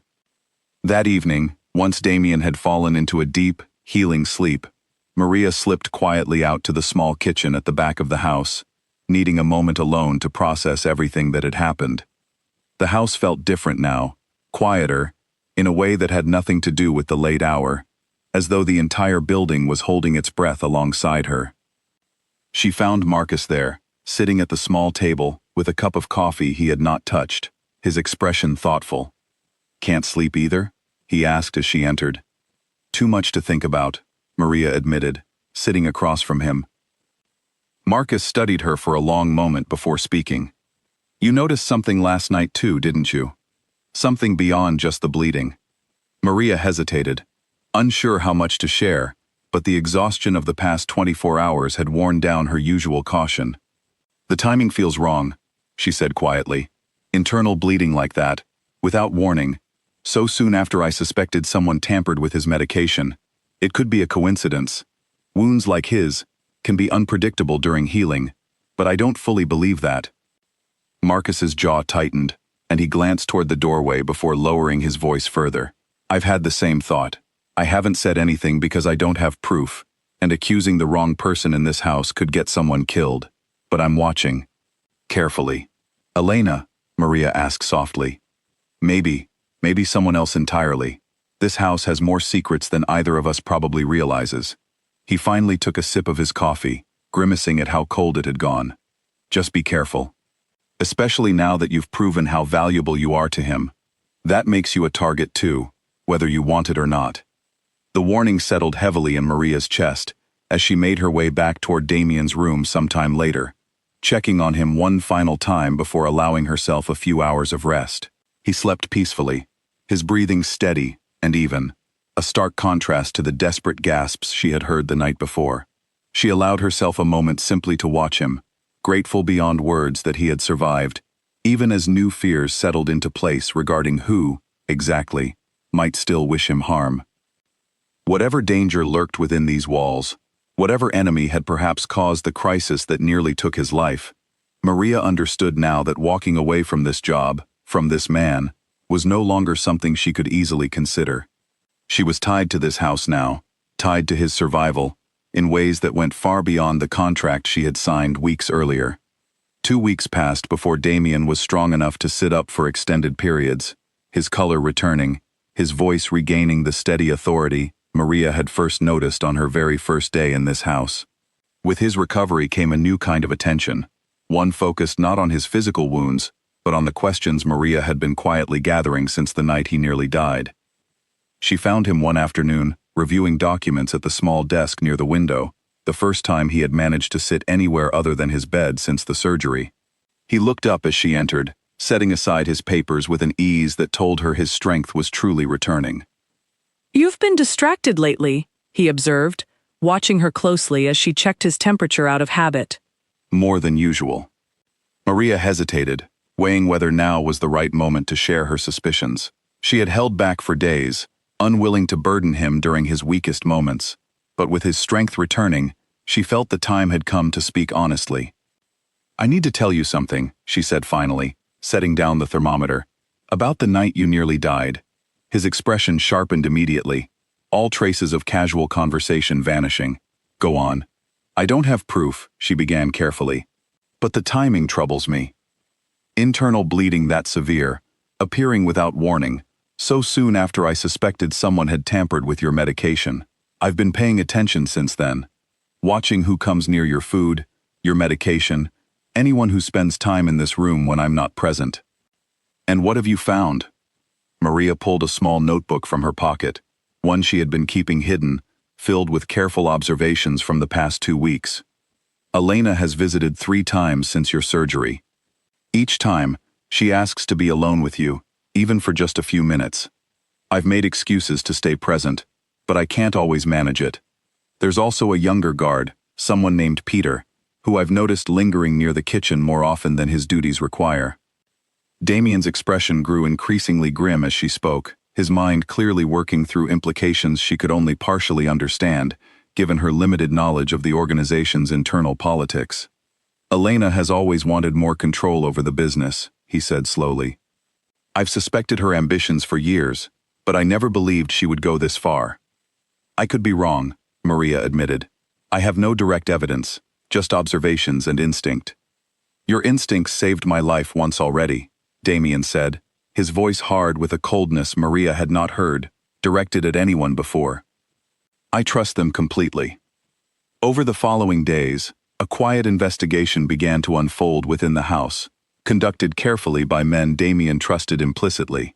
That evening, once Damien had fallen into a deep, healing sleep, Maria slipped quietly out to the small kitchen at the back of the house, needing a moment alone to process everything that had happened. The house felt different now, quieter, in a way that had nothing to do with the late hour, as though the entire building was holding its breath alongside her. She found Marcus there, sitting at the small table, with a cup of coffee he had not touched, his expression thoughtful. "Can't sleep either?" he asked as she entered. "Too much to think about," Maria admitted, sitting across from him. Marcus studied her for a long moment before speaking. "You noticed something last night too, didn't you? Something beyond just the bleeding." Maria hesitated, unsure how much to share, but the exhaustion of the past 24 hours had worn down her usual caution. "The timing feels wrong," she said quietly. "Internal bleeding like that, without warning, so soon after I suspected someone tampered with his medication. It could be a coincidence. Wounds like his can be unpredictable during healing, but I don't fully believe that." Marcus's jaw tightened, and he glanced toward the doorway before lowering his voice further. "I've had the same thought. I haven't said anything because I don't have proof, and accusing the wrong person in this house could get someone killed. But I'm watching. Carefully." "Elena?" Maria asked softly. Maybe someone else entirely. This house has more secrets than either of us probably realizes." He finally took a sip of his coffee, grimacing at how cold it had gone. "Just be careful. Especially now that you've proven how valuable you are to him. That makes you a target too, whether you want it or not." The warning settled heavily in Maria's chest as she made her way back toward Damien's room sometime later, checking on him one final time before allowing herself a few hours of rest. He slept peacefully, his breathing steady and even, a stark contrast to the desperate gasps she had heard the night before. She allowed herself a moment simply to watch him, grateful beyond words that he had survived, even as new fears settled into place regarding who, exactly, might still wish him harm. Whatever danger lurked within these walls, whatever enemy had perhaps caused the crisis that nearly took his life, Maria understood now that walking away from this job, from this man, was no longer something she could easily consider. She was tied to this house now, tied to his survival, in ways that went far beyond the contract she had signed weeks earlier. 2 weeks passed before Damien was strong enough to sit up for extended periods, his color returning, his voice regaining the steady authority Maria had first noticed on her very first day in this house. With his recovery came a new kind of attention, one focused not on his physical wounds, but on the questions Maria had been quietly gathering since the night he nearly died. She found him one afternoon, reviewing documents at the small desk near the window, the first time he had managed to sit anywhere other than his bed since the surgery. He looked up as she entered, setting aside his papers with an ease that told her his strength was truly returning. "You've been distracted lately," he observed, watching her closely as she checked his temperature out of habit. More than usual. Maria hesitated, weighing whether now was the right moment to share her suspicions. She had held back for days, unwilling to burden him during his weakest moments, but with his strength returning, she felt the time had come to speak honestly. "I need to tell you something," she said finally, setting down the thermometer. "About the night you nearly died." His expression sharpened immediately, all traces of casual conversation vanishing. "Go on." "I don't have proof," she began carefully, "but the timing troubles me. Internal bleeding that severe, appearing without warning, so soon after I suspected someone had tampered with your medication. I've been paying attention since then, watching who comes near your food, your medication, anyone who spends time in this room when I'm not present." "And what have you found?" Maria pulled a small notebook from her pocket, one she had been keeping hidden, filled with careful observations from the past 2 weeks. "Elena has visited 3 times since your surgery. Each time, she asks to be alone with you, even for just a few minutes. I've made excuses to stay present, but I can't always manage it. There's also a younger guard, someone named Peter, who I've noticed lingering near the kitchen more often than his duties require." Damien's expression grew increasingly grim as she spoke, his mind clearly working through implications she could only partially understand, given her limited knowledge of the organization's internal politics. "Elena has always wanted more control over the business," he said slowly. "I've suspected her ambitions for years, but I never believed she would go this far." "I could be wrong," Maria admitted. "I have no direct evidence, just observations and instinct." "Your instincts saved my life once already," Damien said, his voice hard with a coldness Maria had not heard, directed at anyone before. "I trust them completely." Over the following days, a quiet investigation began to unfold within the house, conducted carefully by men Damien trusted implicitly.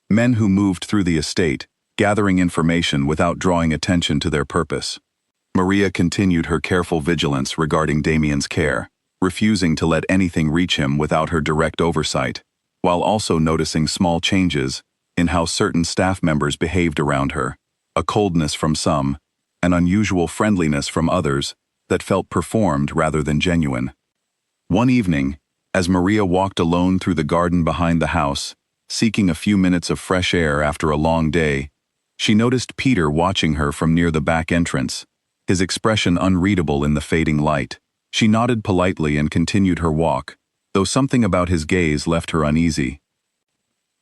Men who moved through the estate, gathering information without drawing attention to their purpose. Maria continued her careful vigilance regarding Damien's care, refusing to let anything reach him without her direct oversight, while also noticing small changes in how certain staff members behaved around her, a coldness from some, an unusual friendliness from others that felt performed rather than genuine. One evening, as Maria walked alone through the garden behind the house, seeking a few minutes of fresh air after a long day, she noticed Peter watching her from near the back entrance, his expression unreadable in the fading light. She nodded politely and continued her walk, though something about his gaze left her uneasy.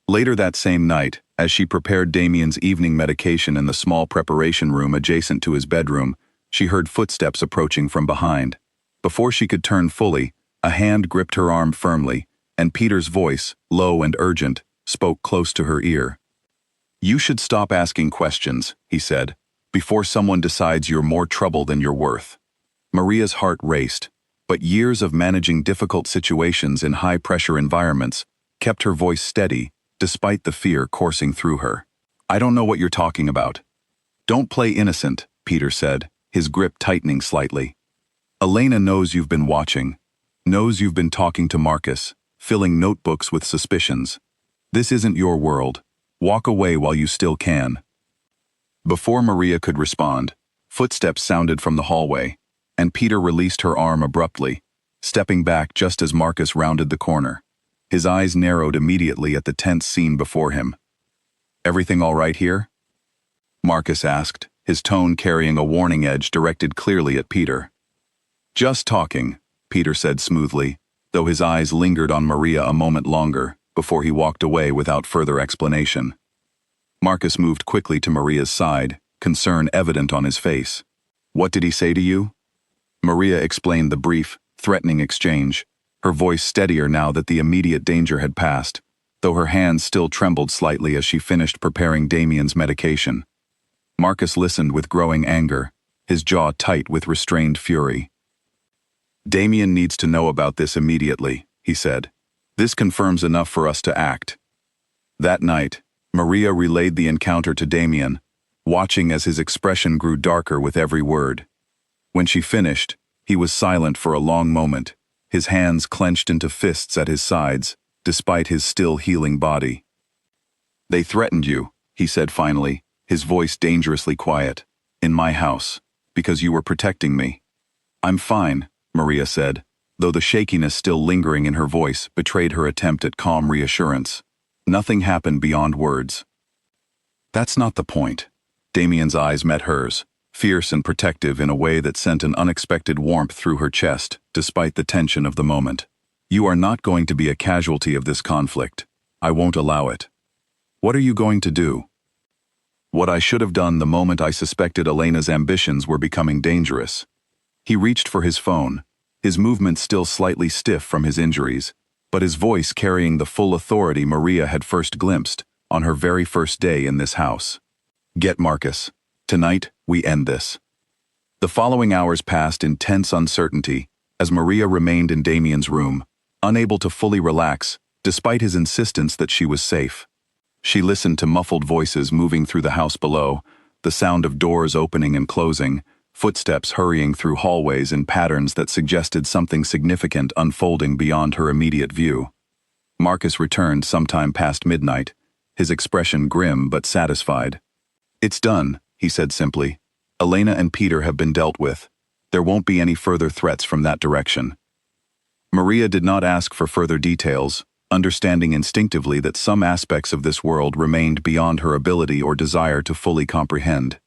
Later that same night, as she prepared Damien's evening medication in the small preparation room adjacent to his bedroom, she heard footsteps approaching from behind. Before she could turn fully, a hand gripped her arm firmly, and Peter's voice, low and urgent, spoke close to her ear. "You should stop asking questions," he said, "before someone decides you're more trouble than you're worth." Maria's heart raced, but years of managing difficult situations in high-pressure environments kept her voice steady despite the fear coursing through her. "I don't know what you're talking about." "Don't play innocent," Peter said, his grip tightening slightly. "Elena knows you've been watching, knows you've been talking to Marcus, filling notebooks with suspicions. This isn't your world. Walk away while you still can." Before Maria could respond, footsteps sounded from the hallway, and Peter released her arm abruptly, stepping back just as Marcus rounded the corner. His eyes narrowed immediately at the tense scene before him. "Everything all right here?" Marcus asked, his tone carrying a warning edge directed clearly at Peter. "Just talking," Peter said smoothly, though his eyes lingered on Maria a moment longer before he walked away without further explanation. Marcus moved quickly to Maria's side, concern evident on his face. "What did he say to you?" Maria explained the brief, threatening exchange, her voice steadier now that the immediate danger had passed, though her hands still trembled slightly as she finished preparing Damien's medication. Marcus listened with growing anger, his jaw tight with restrained fury. "Damien needs to know about this immediately," he said. "This confirms enough for us to act." That night, Maria relayed the encounter to Damien, watching as his expression grew darker with every word. When she finished, he was silent for a long moment, his hands clenched into fists at his sides, despite his still healing body. "They threatened you," he said finally, his voice dangerously quiet, "in my house, because you were protecting me." "I'm fine," Maria said, though the shakiness still lingering in her voice betrayed her attempt at calm reassurance. Nothing happened beyond words. "That's not the point." Damien's eyes met hers, fierce and protective in a way that sent an unexpected warmth through her chest, despite the tension of the moment. "You are not going to be a casualty of this conflict. I won't allow it." "What are you going to do?" "What I should have done the moment I suspected Elena's ambitions were becoming dangerous." He reached for his phone, his movements still slightly stiff from his injuries, but his voice carrying the full authority Maria had first glimpsed on her very first day in this house. "Get Marcus. Tonight, we end this." The following hours passed in tense uncertainty as Maria remained in Damien's room, unable to fully relax, despite his insistence that she was safe. She listened to muffled voices moving through the house below, the sound of doors opening and closing, footsteps hurrying through hallways in patterns that suggested something significant unfolding beyond her immediate view. Marcus returned sometime past midnight, his expression grim but satisfied. "It's done," he said simply. "Elena and Peter have been dealt with. There won't be any further threats from that direction." Maria did not ask for further details, understanding instinctively that some aspects of this world remained beyond her ability or desire to fully comprehend.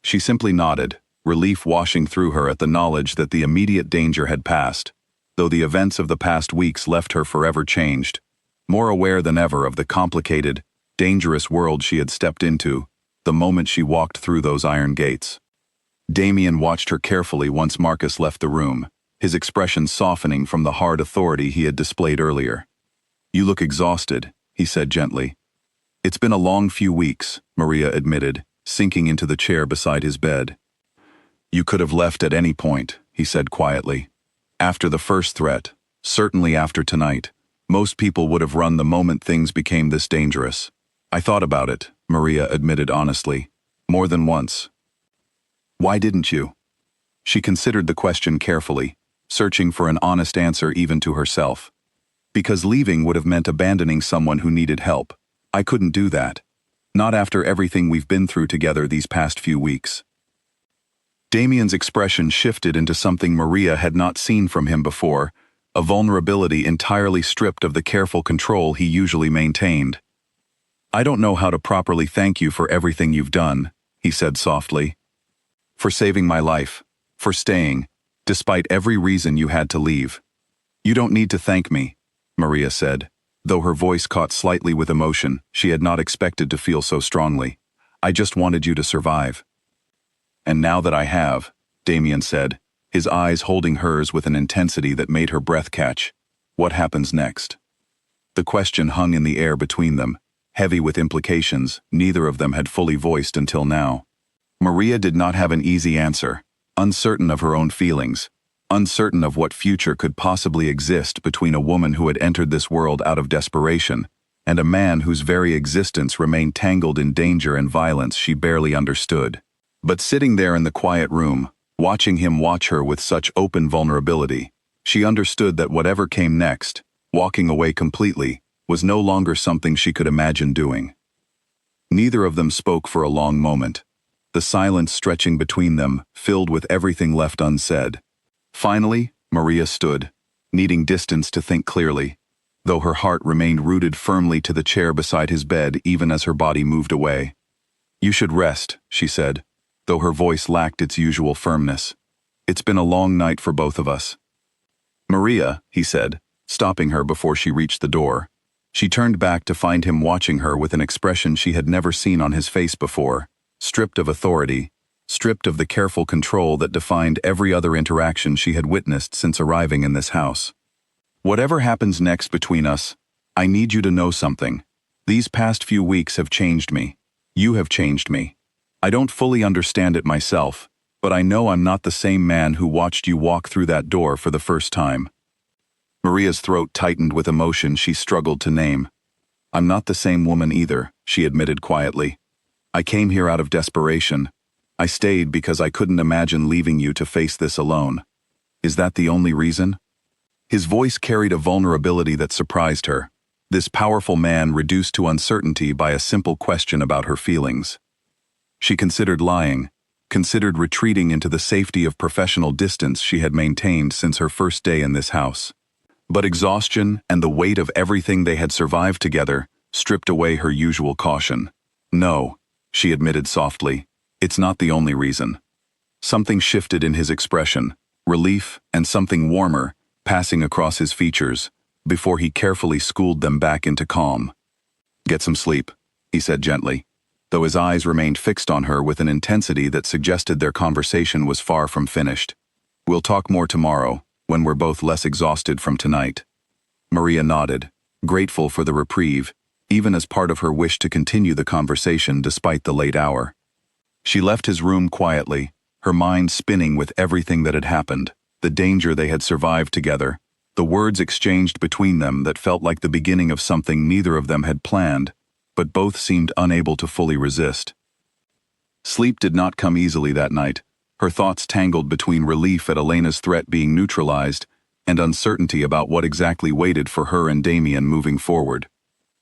She simply nodded, relief washing through her at the knowledge that the immediate danger had passed, though the events of the past weeks left her forever changed, more aware than ever of the complicated, dangerous world she had stepped into the moment she walked through those iron gates. Damien watched her carefully once Marcus left the room, his expression softening from the hard authority he had displayed earlier. "You look exhausted," he said gently. "It's been a long few weeks," Maria admitted, sinking into the chair beside his bed. "You could have left at any point," he said quietly. "After the first threat, certainly after tonight, most people would have run the moment things became this dangerous." "I thought about it," Maria admitted honestly, "more than once." "Why didn't you?" She considered the question carefully, searching for an honest answer even to herself. "Because leaving would have meant abandoning someone who needed help. I couldn't do that. Not after everything we've been through together these past few weeks." Damien's expression shifted into something Maria had not seen from him before, a vulnerability entirely stripped of the careful control he usually maintained. "I don't know how to properly thank you for everything you've done," he said softly. "For saving my life, for staying, despite every reason you had to leave." "You don't need to thank me," Maria said, though her voice caught slightly with emotion she had not expected to feel so strongly. "I just wanted you to survive." "And now that I have," Damien said, his eyes holding hers with an intensity that made her breath catch, "what happens next?" The question hung in the air between them, heavy with implications neither of them had fully voiced until now. Maria did not have an easy answer, uncertain of her own feelings, uncertain of what future could possibly exist between a woman who had entered this world out of desperation and a man whose very existence remained tangled in danger and violence she barely understood. But sitting there in the quiet room, watching him watch her with such open vulnerability, she understood that whatever came next, walking away completely, was no longer something she could imagine doing. Neither of them spoke for a long moment, the silence stretching between them, filled with everything left unsaid. Finally, Maria stood, needing distance to think clearly, though her heart remained rooted firmly to the chair beside his bed even as her body moved away. "You should rest," she said, though her voice lacked its usual firmness. "It's been a long night for both of us." "Maria," he said, stopping her before she reached the door. She turned back to find him watching her with an expression she had never seen on his face before, stripped of authority, stripped of the careful control that defined every other interaction she had witnessed since arriving in this house. "Whatever happens next between us, I need you to know something. These past few weeks have changed me. You have changed me. I don't fully understand it myself, but I know I'm not the same man who watched you walk through that door for the first time." Maria's throat tightened with emotion she struggled to name. "I'm not the same woman either," she admitted quietly. "I came here out of desperation. I stayed because I couldn't imagine leaving you to face this alone. Is that the only reason?" His voice carried a vulnerability that surprised her, this powerful man reduced to uncertainty by a simple question about her feelings. She considered lying, considered retreating into the safety of professional distance she had maintained since her first day in this house. But exhaustion and the weight of everything they had survived together stripped away her usual caution. "No," she admitted softly, "it's not the only reason." Something shifted in his expression, relief and something warmer, passing across his features, before he carefully schooled them back into calm. "Get some sleep," he said gently, though his eyes remained fixed on her with an intensity that suggested their conversation was far from finished. "We'll talk more tomorrow, when we're both less exhausted from tonight." Maria nodded, grateful for the reprieve, even as part of her wish to continue the conversation despite the late hour. She left his room quietly, her mind spinning with everything that had happened, the danger they had survived together, the words exchanged between them that felt like the beginning of something neither of them had planned, but both seemed unable to fully resist. Sleep did not come easily that night, her thoughts tangled between relief at Elena's threat being neutralized and uncertainty about what exactly waited for her and Damien moving forward.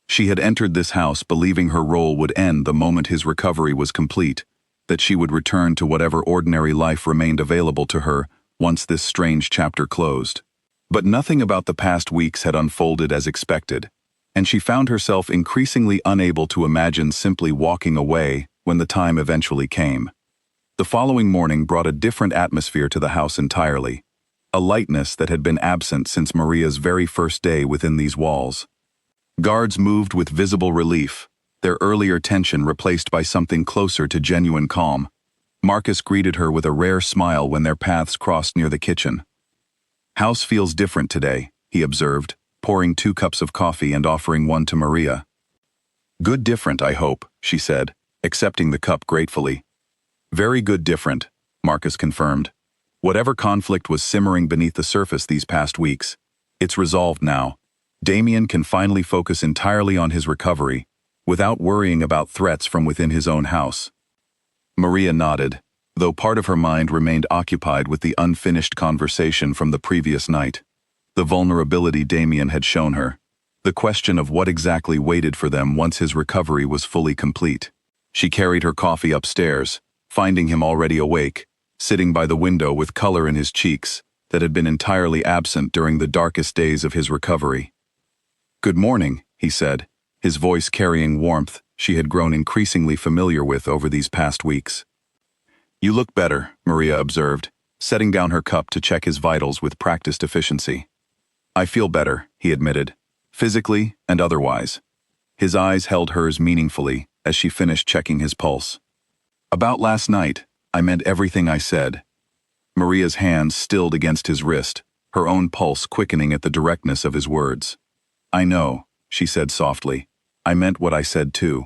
She had entered this house believing her role would end the moment his recovery was complete, that she would return to whatever ordinary life remained available to her once this strange chapter closed. But nothing about the past weeks had unfolded as expected, and she found herself increasingly unable to imagine simply walking away when the time eventually came. The following morning brought a different atmosphere to the house entirely, a lightness that had been absent since Maria's very first day within these walls. Guards moved with visible relief, their earlier tension replaced by something closer to genuine calm. Marcus greeted her with a rare smile when their paths crossed near the kitchen. "House feels different today," he observed, pouring 2 cups of coffee and offering one to Maria. "Good different, I hope," she said, accepting the cup gratefully. "Very good different," Marcus confirmed. "Whatever conflict was simmering beneath the surface these past weeks, it's resolved now. Damien can finally focus entirely on his recovery, without worrying about threats from within his own house." Maria nodded, though part of her mind remained occupied with the unfinished conversation from the previous night. The vulnerability Damien had shown her, the question of what exactly waited for them once his recovery was fully complete. She carried her coffee upstairs, finding him already awake, sitting by the window with color in his cheeks that had been entirely absent during the darkest days of his recovery. "Good morning," he said, his voice carrying warmth she had grown increasingly familiar with over these past weeks. "You look better," Maria observed, setting down her cup to check his vitals with practiced efficiency. "I feel better," he admitted, physically and otherwise. His eyes held hers meaningfully as she finished checking his pulse. "About last night, I meant everything I said." Maria's hands stilled against his wrist, her own pulse quickening at the directness of his words. "I know," she said softly. "I meant what I said too."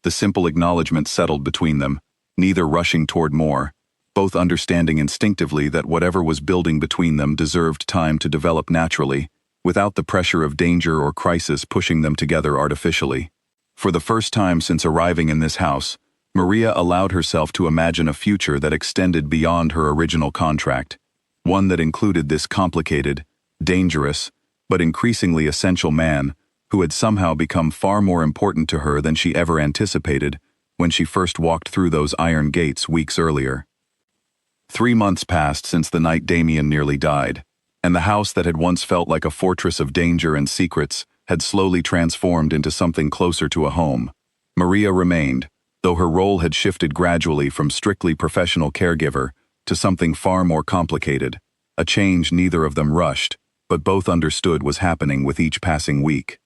The simple acknowledgement settled between them, neither rushing toward more, both understanding instinctively that whatever was building between them deserved time to develop naturally, without the pressure of danger or crisis pushing them together artificially. For the first time since arriving in this house, Maria allowed herself to imagine a future that extended beyond her original contract, one that included this complicated, dangerous, but increasingly essential man who had somehow become far more important to her than she ever anticipated when she first walked through those iron gates weeks earlier. 3 months passed since the night Damien nearly died, and the house that had once felt like a fortress of danger and secrets had slowly transformed into something closer to a home. Maria remained, though her role had shifted gradually from strictly professional caregiver to something far more complicated, a change neither of them rushed, but both understood was happening with each passing week.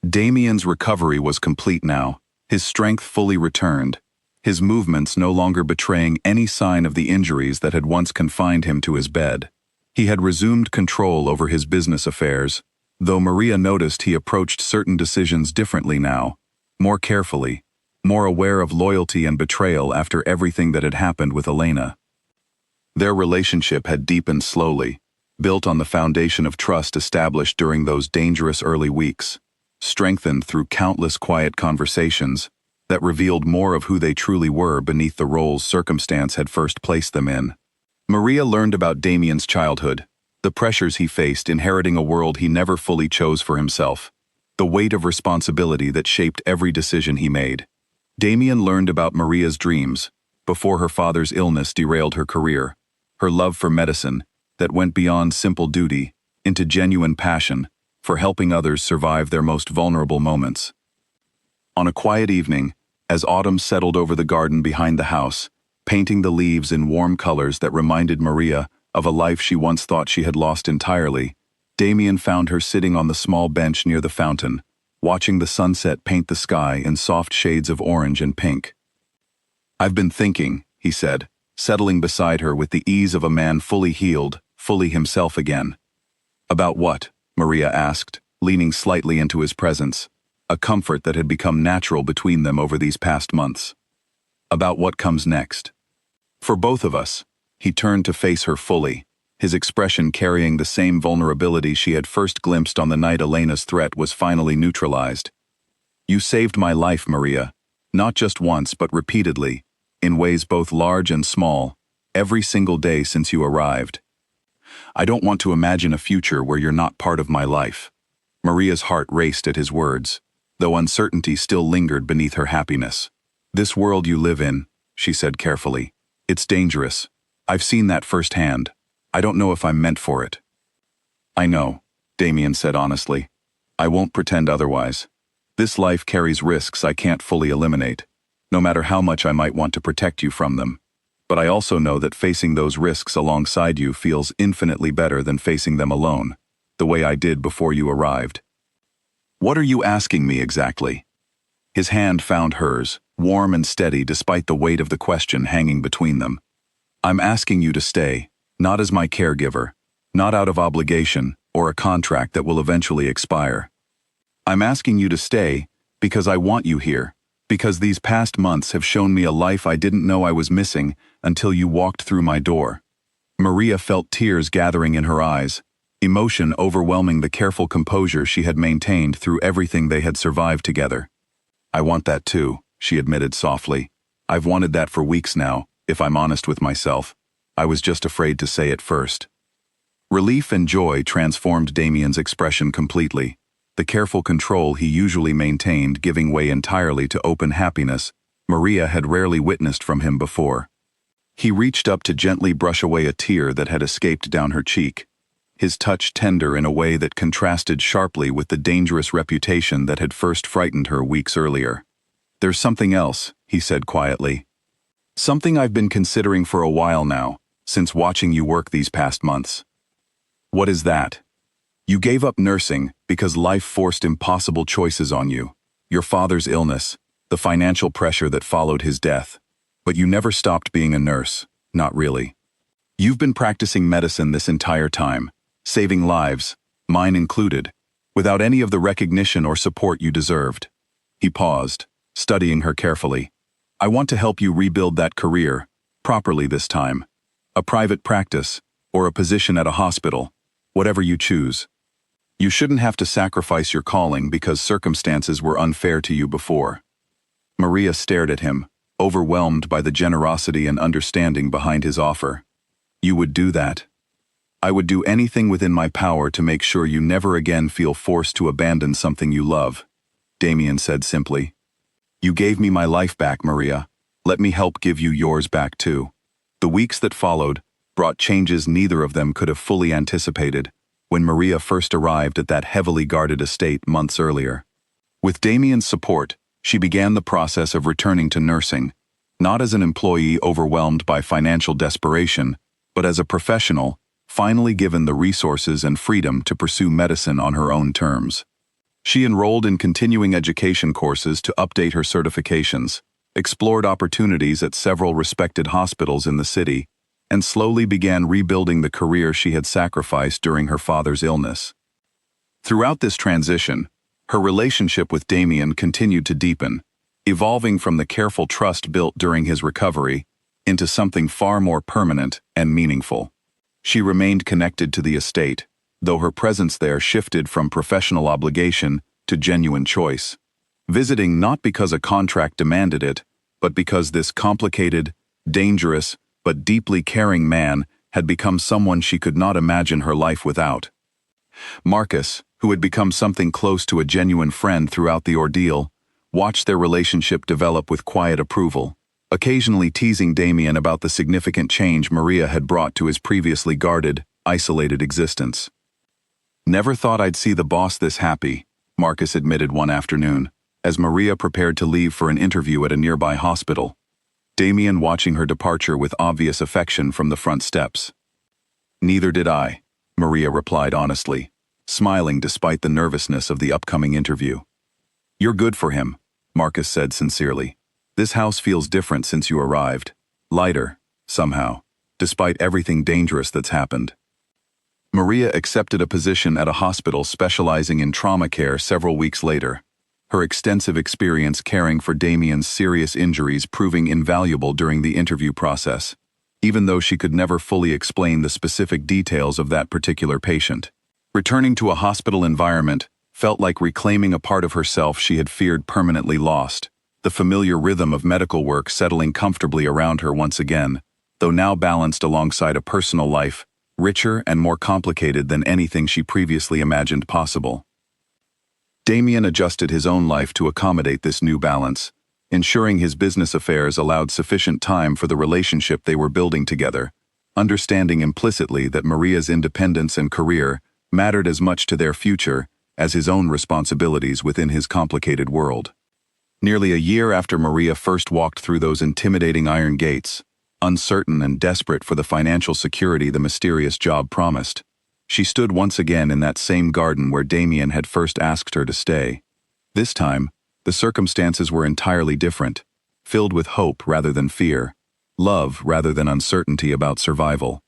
Damien's recovery was complete now, his strength fully returned, his movements no longer betraying any sign of the injuries that had once confined him to his bed. He had resumed control over his business affairs, though Maria noticed he approached certain decisions differently now, more carefully, more aware of loyalty and betrayal after everything that had happened with Elena. Their relationship had deepened slowly, built on the foundation of trust established during those dangerous early weeks, strengthened through countless quiet conversations that revealed more of who they truly were beneath the roles circumstance had first placed them in. Maria learned about Damien's childhood, the pressures he faced inheriting a world he never fully chose for himself, the weight of responsibility that shaped every decision he made. Damien learned about Maria's dreams, before her father's illness derailed her career, her love for medicine, that went beyond simple duty, into genuine passion, for helping others survive their most vulnerable moments. On a quiet evening, as autumn settled over the garden behind the house, painting the leaves in warm colors that reminded Maria of a life she once thought she had lost entirely, Damien found her sitting on the small bench near the fountain, watching the sunset paint the sky in soft shades of orange and pink. "I've been thinking," he said, settling beside her with the ease of a man fully healed, fully himself again. "About what?" Maria asked, leaning slightly into his presence, a comfort that had become natural between them over these past months. "About what comes next. For both of us." He turned to face her fully, his expression carrying the same vulnerability she had first glimpsed on the night Elena's threat was finally neutralized. "You saved my life, Maria, not just once but repeatedly, in ways both large and small, every single day since you arrived. I don't want to imagine a future where you're not part of my life." Maria's heart raced at his words, though uncertainty still lingered beneath her happiness. "This world you live in," she said carefully, "it's dangerous. I've seen that firsthand. I don't know if I'm meant for it." "I know," Damien said honestly. "I won't pretend otherwise. This life carries risks I can't fully eliminate, no matter how much I might want to protect you from them. But I also know that facing those risks alongside you feels infinitely better than facing them alone, the way I did before you arrived." "What are you asking me exactly?" His hand found hers, warm and steady despite the weight of the question hanging between them. "I'm asking you to stay, not as my caregiver, not out of obligation or a contract that will eventually expire. I'm asking you to stay because I want you here, because these past months have shown me a life I didn't know I was missing until you walked through my door." Maria felt tears gathering in her eyes, emotion overwhelming the careful composure she had maintained through everything they had survived together. "I want that too," she admitted softly. "I've wanted that for weeks now, if I'm honest with myself. I was just afraid to say it first." Relief and joy transformed Damien's expression completely, the careful control he usually maintained giving way entirely to open happiness Maria had rarely witnessed from him before. He reached up to gently brush away a tear that had escaped down her cheek, his touch tender in a way that contrasted sharply with the dangerous reputation that had first frightened her weeks earlier. "There's something else," he said quietly. "Something I've been considering for a while now, since watching you work these past months." "What is that?" "You gave up nursing because life forced impossible choices on you. Your father's illness, the financial pressure that followed his death. But you never stopped being a nurse, not really. You've been practicing medicine this entire time, saving lives, mine included, without any of the recognition or support you deserved." He paused, studying her carefully. "I want to help you rebuild that career, properly this time. A private practice, or a position at a hospital, whatever you choose. You shouldn't have to sacrifice your calling because circumstances were unfair to you before." Maria stared at him, overwhelmed by the generosity and understanding behind his offer. "You would do that?" "I would do anything within my power to make sure you never again feel forced to abandon something you love," Damien said simply. "You gave me my life back, Maria. Let me help give you yours back too." The weeks that followed brought changes neither of them could have fully anticipated, when Maria first arrived at that heavily guarded estate months earlier. With Damien's support, she began the process of returning to nursing, not as an employee overwhelmed by financial desperation, but as a professional, finally given the resources and freedom to pursue medicine on her own terms. She enrolled in continuing education courses to update her certifications, explored opportunities at several respected hospitals in the city, and slowly began rebuilding the career she had sacrificed during her father's illness. Throughout this transition, her relationship with Damien continued to deepen, evolving from the careful trust built during his recovery into something far more permanent and meaningful. She remained connected to the estate, though her presence there shifted from professional obligation to genuine choice, visiting not because a contract demanded it, but because this complicated, dangerous, but deeply caring man had become someone she could not imagine her life without. Marcus, who had become something close to a genuine friend throughout the ordeal, watched their relationship develop with quiet approval, occasionally teasing Damien about the significant change Maria had brought to his previously guarded, isolated existence. "Never thought I'd see the boss this happy," Marcus admitted one afternoon, as Maria prepared to leave for an interview at a nearby hospital, Damien watching her departure with obvious affection from the front steps. "Neither did I," Maria replied honestly, smiling despite the nervousness of the upcoming interview. "You're good for him," Marcus said sincerely. "This house feels different since you arrived. Lighter, somehow, despite everything dangerous that's happened." Maria accepted a position at a hospital specializing in trauma care several weeks later, her extensive experience caring for Damien's serious injuries proving invaluable during the interview process, even though she could never fully explain the specific details of that particular patient. Returning to a hospital environment felt like reclaiming a part of herself she had feared permanently lost, the familiar rhythm of medical work settling comfortably around her once again, though now balanced alongside a personal life, richer and more complicated than anything she previously imagined possible. Damien adjusted his own life to accommodate this new balance, ensuring his business affairs allowed sufficient time for the relationship they were building together, understanding implicitly that Maria's independence and career mattered as much to their future as his own responsibilities within his complicated world. Nearly a year after Maria first walked through those intimidating iron gates, uncertain and desperate for the financial security the mysterious job promised, she stood once again in that same garden where Damien had first asked her to stay. This time, the circumstances were entirely different, filled with hope rather than fear, love rather than uncertainty about survival.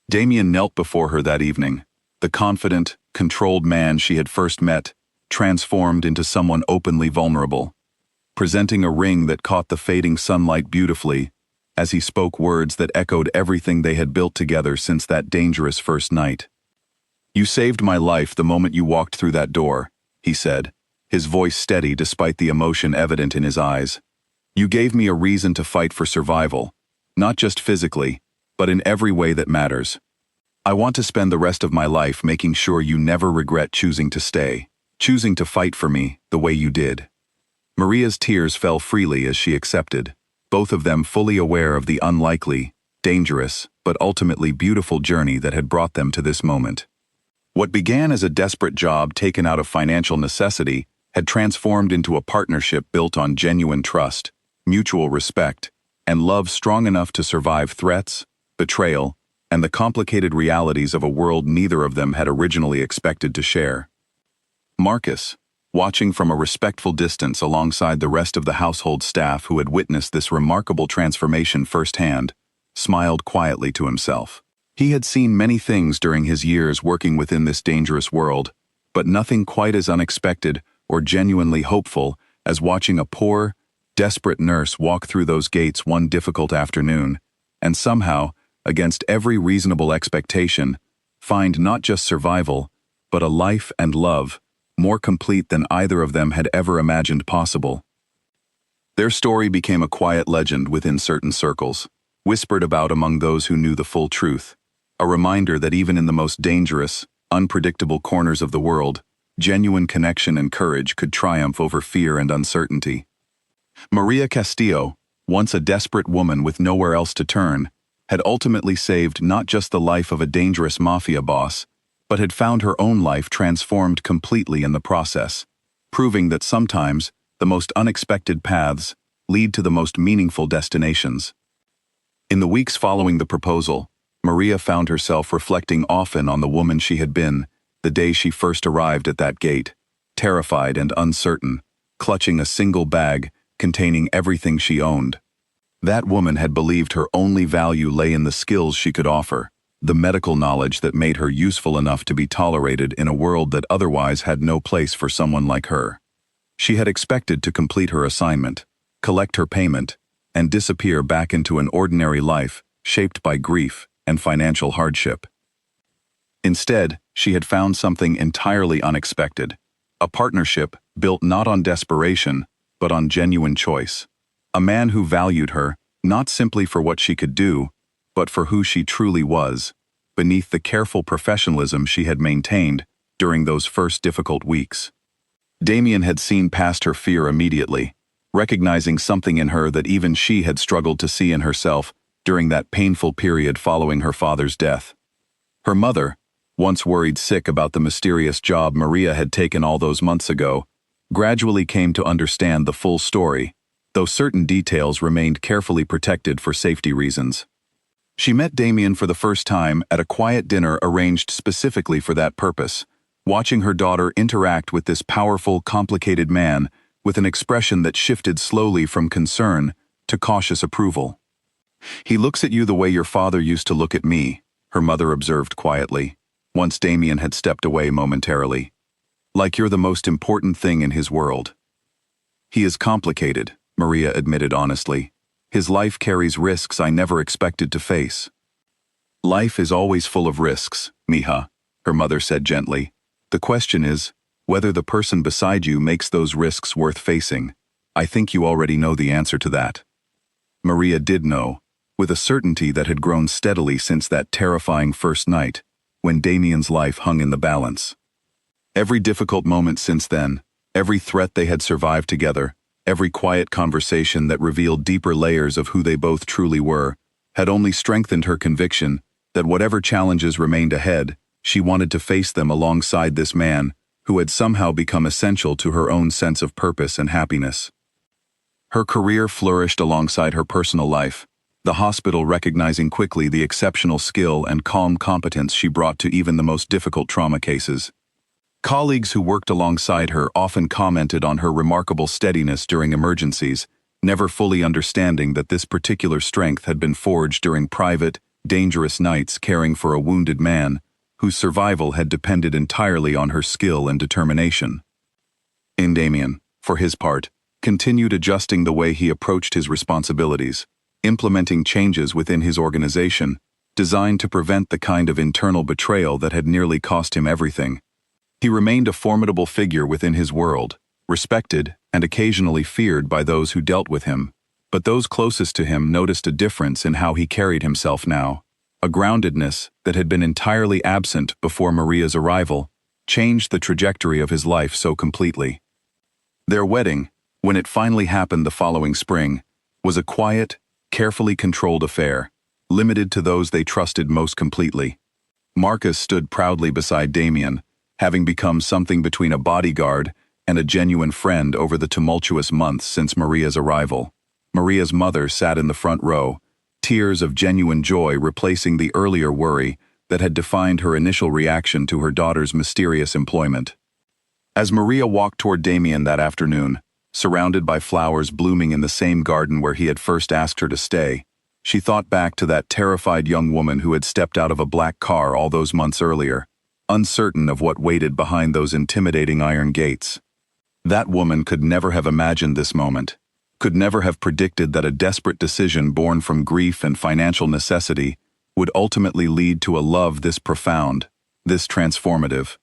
Damien knelt before her that evening, the confident, controlled man she had first met, transformed into someone openly vulnerable, presenting a ring that caught the fading sunlight beautifully, as he spoke words that echoed everything they had built together since that dangerous first night. "You saved my life the moment you walked through that door," he said, his voice steady despite the emotion evident in his eyes. "You gave me a reason to fight for survival, not just physically, but in every way that matters. I want to spend the rest of my life making sure you never regret choosing to stay, choosing to fight for me the way you did." Maria's tears fell freely as she accepted, both of them fully aware of the unlikely, dangerous, but ultimately beautiful journey that had brought them to this moment. What began as a desperate job taken out of financial necessity had transformed into a partnership built on genuine trust, mutual respect, and love strong enough to survive threats, betrayal, and the complicated realities of a world neither of them had originally expected to share. Marcus, watching from a respectful distance alongside the rest of the household staff who had witnessed this remarkable transformation firsthand, smiled quietly to himself. He had seen many things during his years working within this dangerous world, but nothing quite as unexpected or genuinely hopeful as watching a poor, desperate nurse walk through those gates one difficult afternoon, and somehow, against every reasonable expectation, find not just survival, but a life and love more complete than either of them had ever imagined possible. Their story became a quiet legend within certain circles, whispered about among those who knew the full truth, a reminder that even in the most dangerous, unpredictable corners of the world, genuine connection and courage could triumph over fear and uncertainty. Maria Castillo, once a desperate woman with nowhere else to turn, had ultimately saved not just the life of a dangerous mafia boss, but had found her own life transformed completely in the process, proving that sometimes the most unexpected paths lead to the most meaningful destinations. In the weeks following the proposal, Maria found herself reflecting often on the woman she had been the day she first arrived at that gate, terrified and uncertain, clutching a single bag containing everything she owned. That woman had believed her only value lay in the skills she could offer, the medical knowledge that made her useful enough to be tolerated in a world that otherwise had no place for someone like her. She had expected to complete her assignment, collect her payment, and disappear back into an ordinary life shaped by grief and financial hardship. Instead, she had found something entirely unexpected, a partnership built not on desperation, but on genuine choice. A man who valued her, not simply for what she could do, but for who she truly was, beneath the careful professionalism she had maintained during those first difficult weeks. Damien had seen past her fear immediately, recognizing something in her that even she had struggled to see in herself during that painful period following her father's death. Her mother, once worried sick about the mysterious job Maria had taken all those months ago, gradually came to understand the full story, though certain details remained carefully protected for safety reasons. She met Damien for the first time at a quiet dinner arranged specifically for that purpose, watching her daughter interact with this powerful, complicated man with an expression that shifted slowly from concern to cautious approval. "He looks at you the way your father used to look at me," her mother observed quietly, once Damien had stepped away momentarily. "Like you're the most important thing in his world." "He is complicated," Maria admitted honestly. "His life carries risks I never expected to face." "Life is always full of risks, Mija," her mother said gently. "The question is whether the person beside you makes those risks worth facing. I think you already know the answer to that." Maria did know, with a certainty that had grown steadily since that terrifying first night, when Damien's life hung in the balance. Every difficult moment since then, every threat they had survived together, every quiet conversation that revealed deeper layers of who they both truly were, had only strengthened her conviction that whatever challenges remained ahead, she wanted to face them alongside this man who had somehow become essential to her own sense of purpose and happiness. Her career flourished alongside her personal life, the hospital recognizing quickly the exceptional skill and calm competence she brought to even the most difficult trauma cases. Colleagues who worked alongside her often commented on her remarkable steadiness during emergencies, never fully understanding that this particular strength had been forged during private, dangerous nights caring for a wounded man, whose survival had depended entirely on her skill and determination. Damien, for his part, continued adjusting the way he approached his responsibilities, implementing changes within his organization, designed to prevent the kind of internal betrayal that had nearly cost him everything. He remained a formidable figure within his world, respected and occasionally feared by those who dealt with him, but those closest to him noticed a difference in how he carried himself now. A groundedness that had been entirely absent before Maria's arrival changed the trajectory of his life so completely. Their wedding, when it finally happened the following spring, was a quiet, carefully controlled affair, limited to those they trusted most completely. Marcus stood proudly beside Damien, having become something between a bodyguard and a genuine friend over the tumultuous months since Maria's arrival. Maria's mother sat in the front row, tears of genuine joy replacing the earlier worry that had defined her initial reaction to her daughter's mysterious employment. As Maria walked toward Damien that afternoon, surrounded by flowers blooming in the same garden where he had first asked her to stay, she thought back to that terrified young woman who had stepped out of a black car all those months earlier, uncertain of what waited behind those intimidating iron gates. That woman could never have imagined this moment, could never have predicted that a desperate decision born from grief and financial necessity would ultimately lead to a love this profound, this transformative.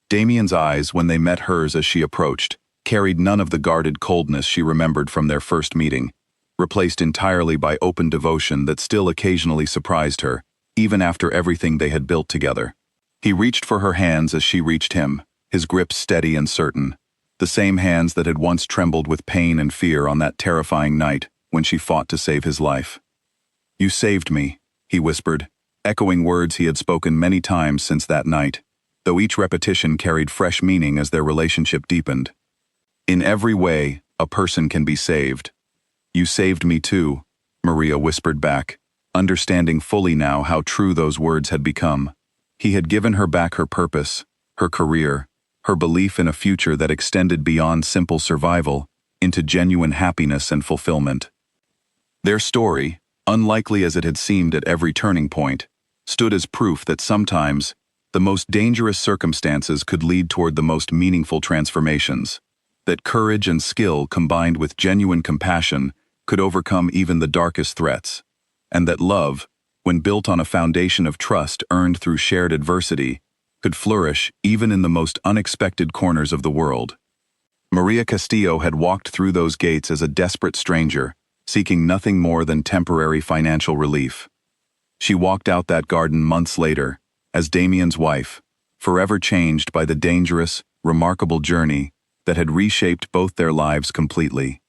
Damien's eyes, when they met hers as she approached, carried none of the guarded coldness she remembered from their first meeting, replaced entirely by open devotion that still occasionally surprised her, even after everything they had built together. He reached for her hands as she reached him, his grip steady and certain, the same hands that had once trembled with pain and fear on that terrifying night when she fought to save his life. "You saved me," he whispered, echoing words he had spoken many times since that night, though each repetition carried fresh meaning as their relationship deepened. In every way, a person can be saved. You saved me too, Maria whispered back, understanding fully now how true those words had become. He had given her back her purpose, her career, her belief in a future that extended beyond simple survival into genuine happiness and fulfillment. Their story, unlikely as it had seemed at every turning point, stood as proof that sometimes the most dangerous circumstances could lead toward the most meaningful transformations, that courage and skill combined with genuine compassion could overcome even the darkest threats, and that love, when built on a foundation of trust earned through shared adversity, could flourish even in the most unexpected corners of the world. Maria Castillo had walked through those gates as a desperate stranger, seeking nothing more than temporary financial relief. She walked out that garden months later, as Damien's wife, forever changed by the dangerous, remarkable journey that had reshaped both their lives completely.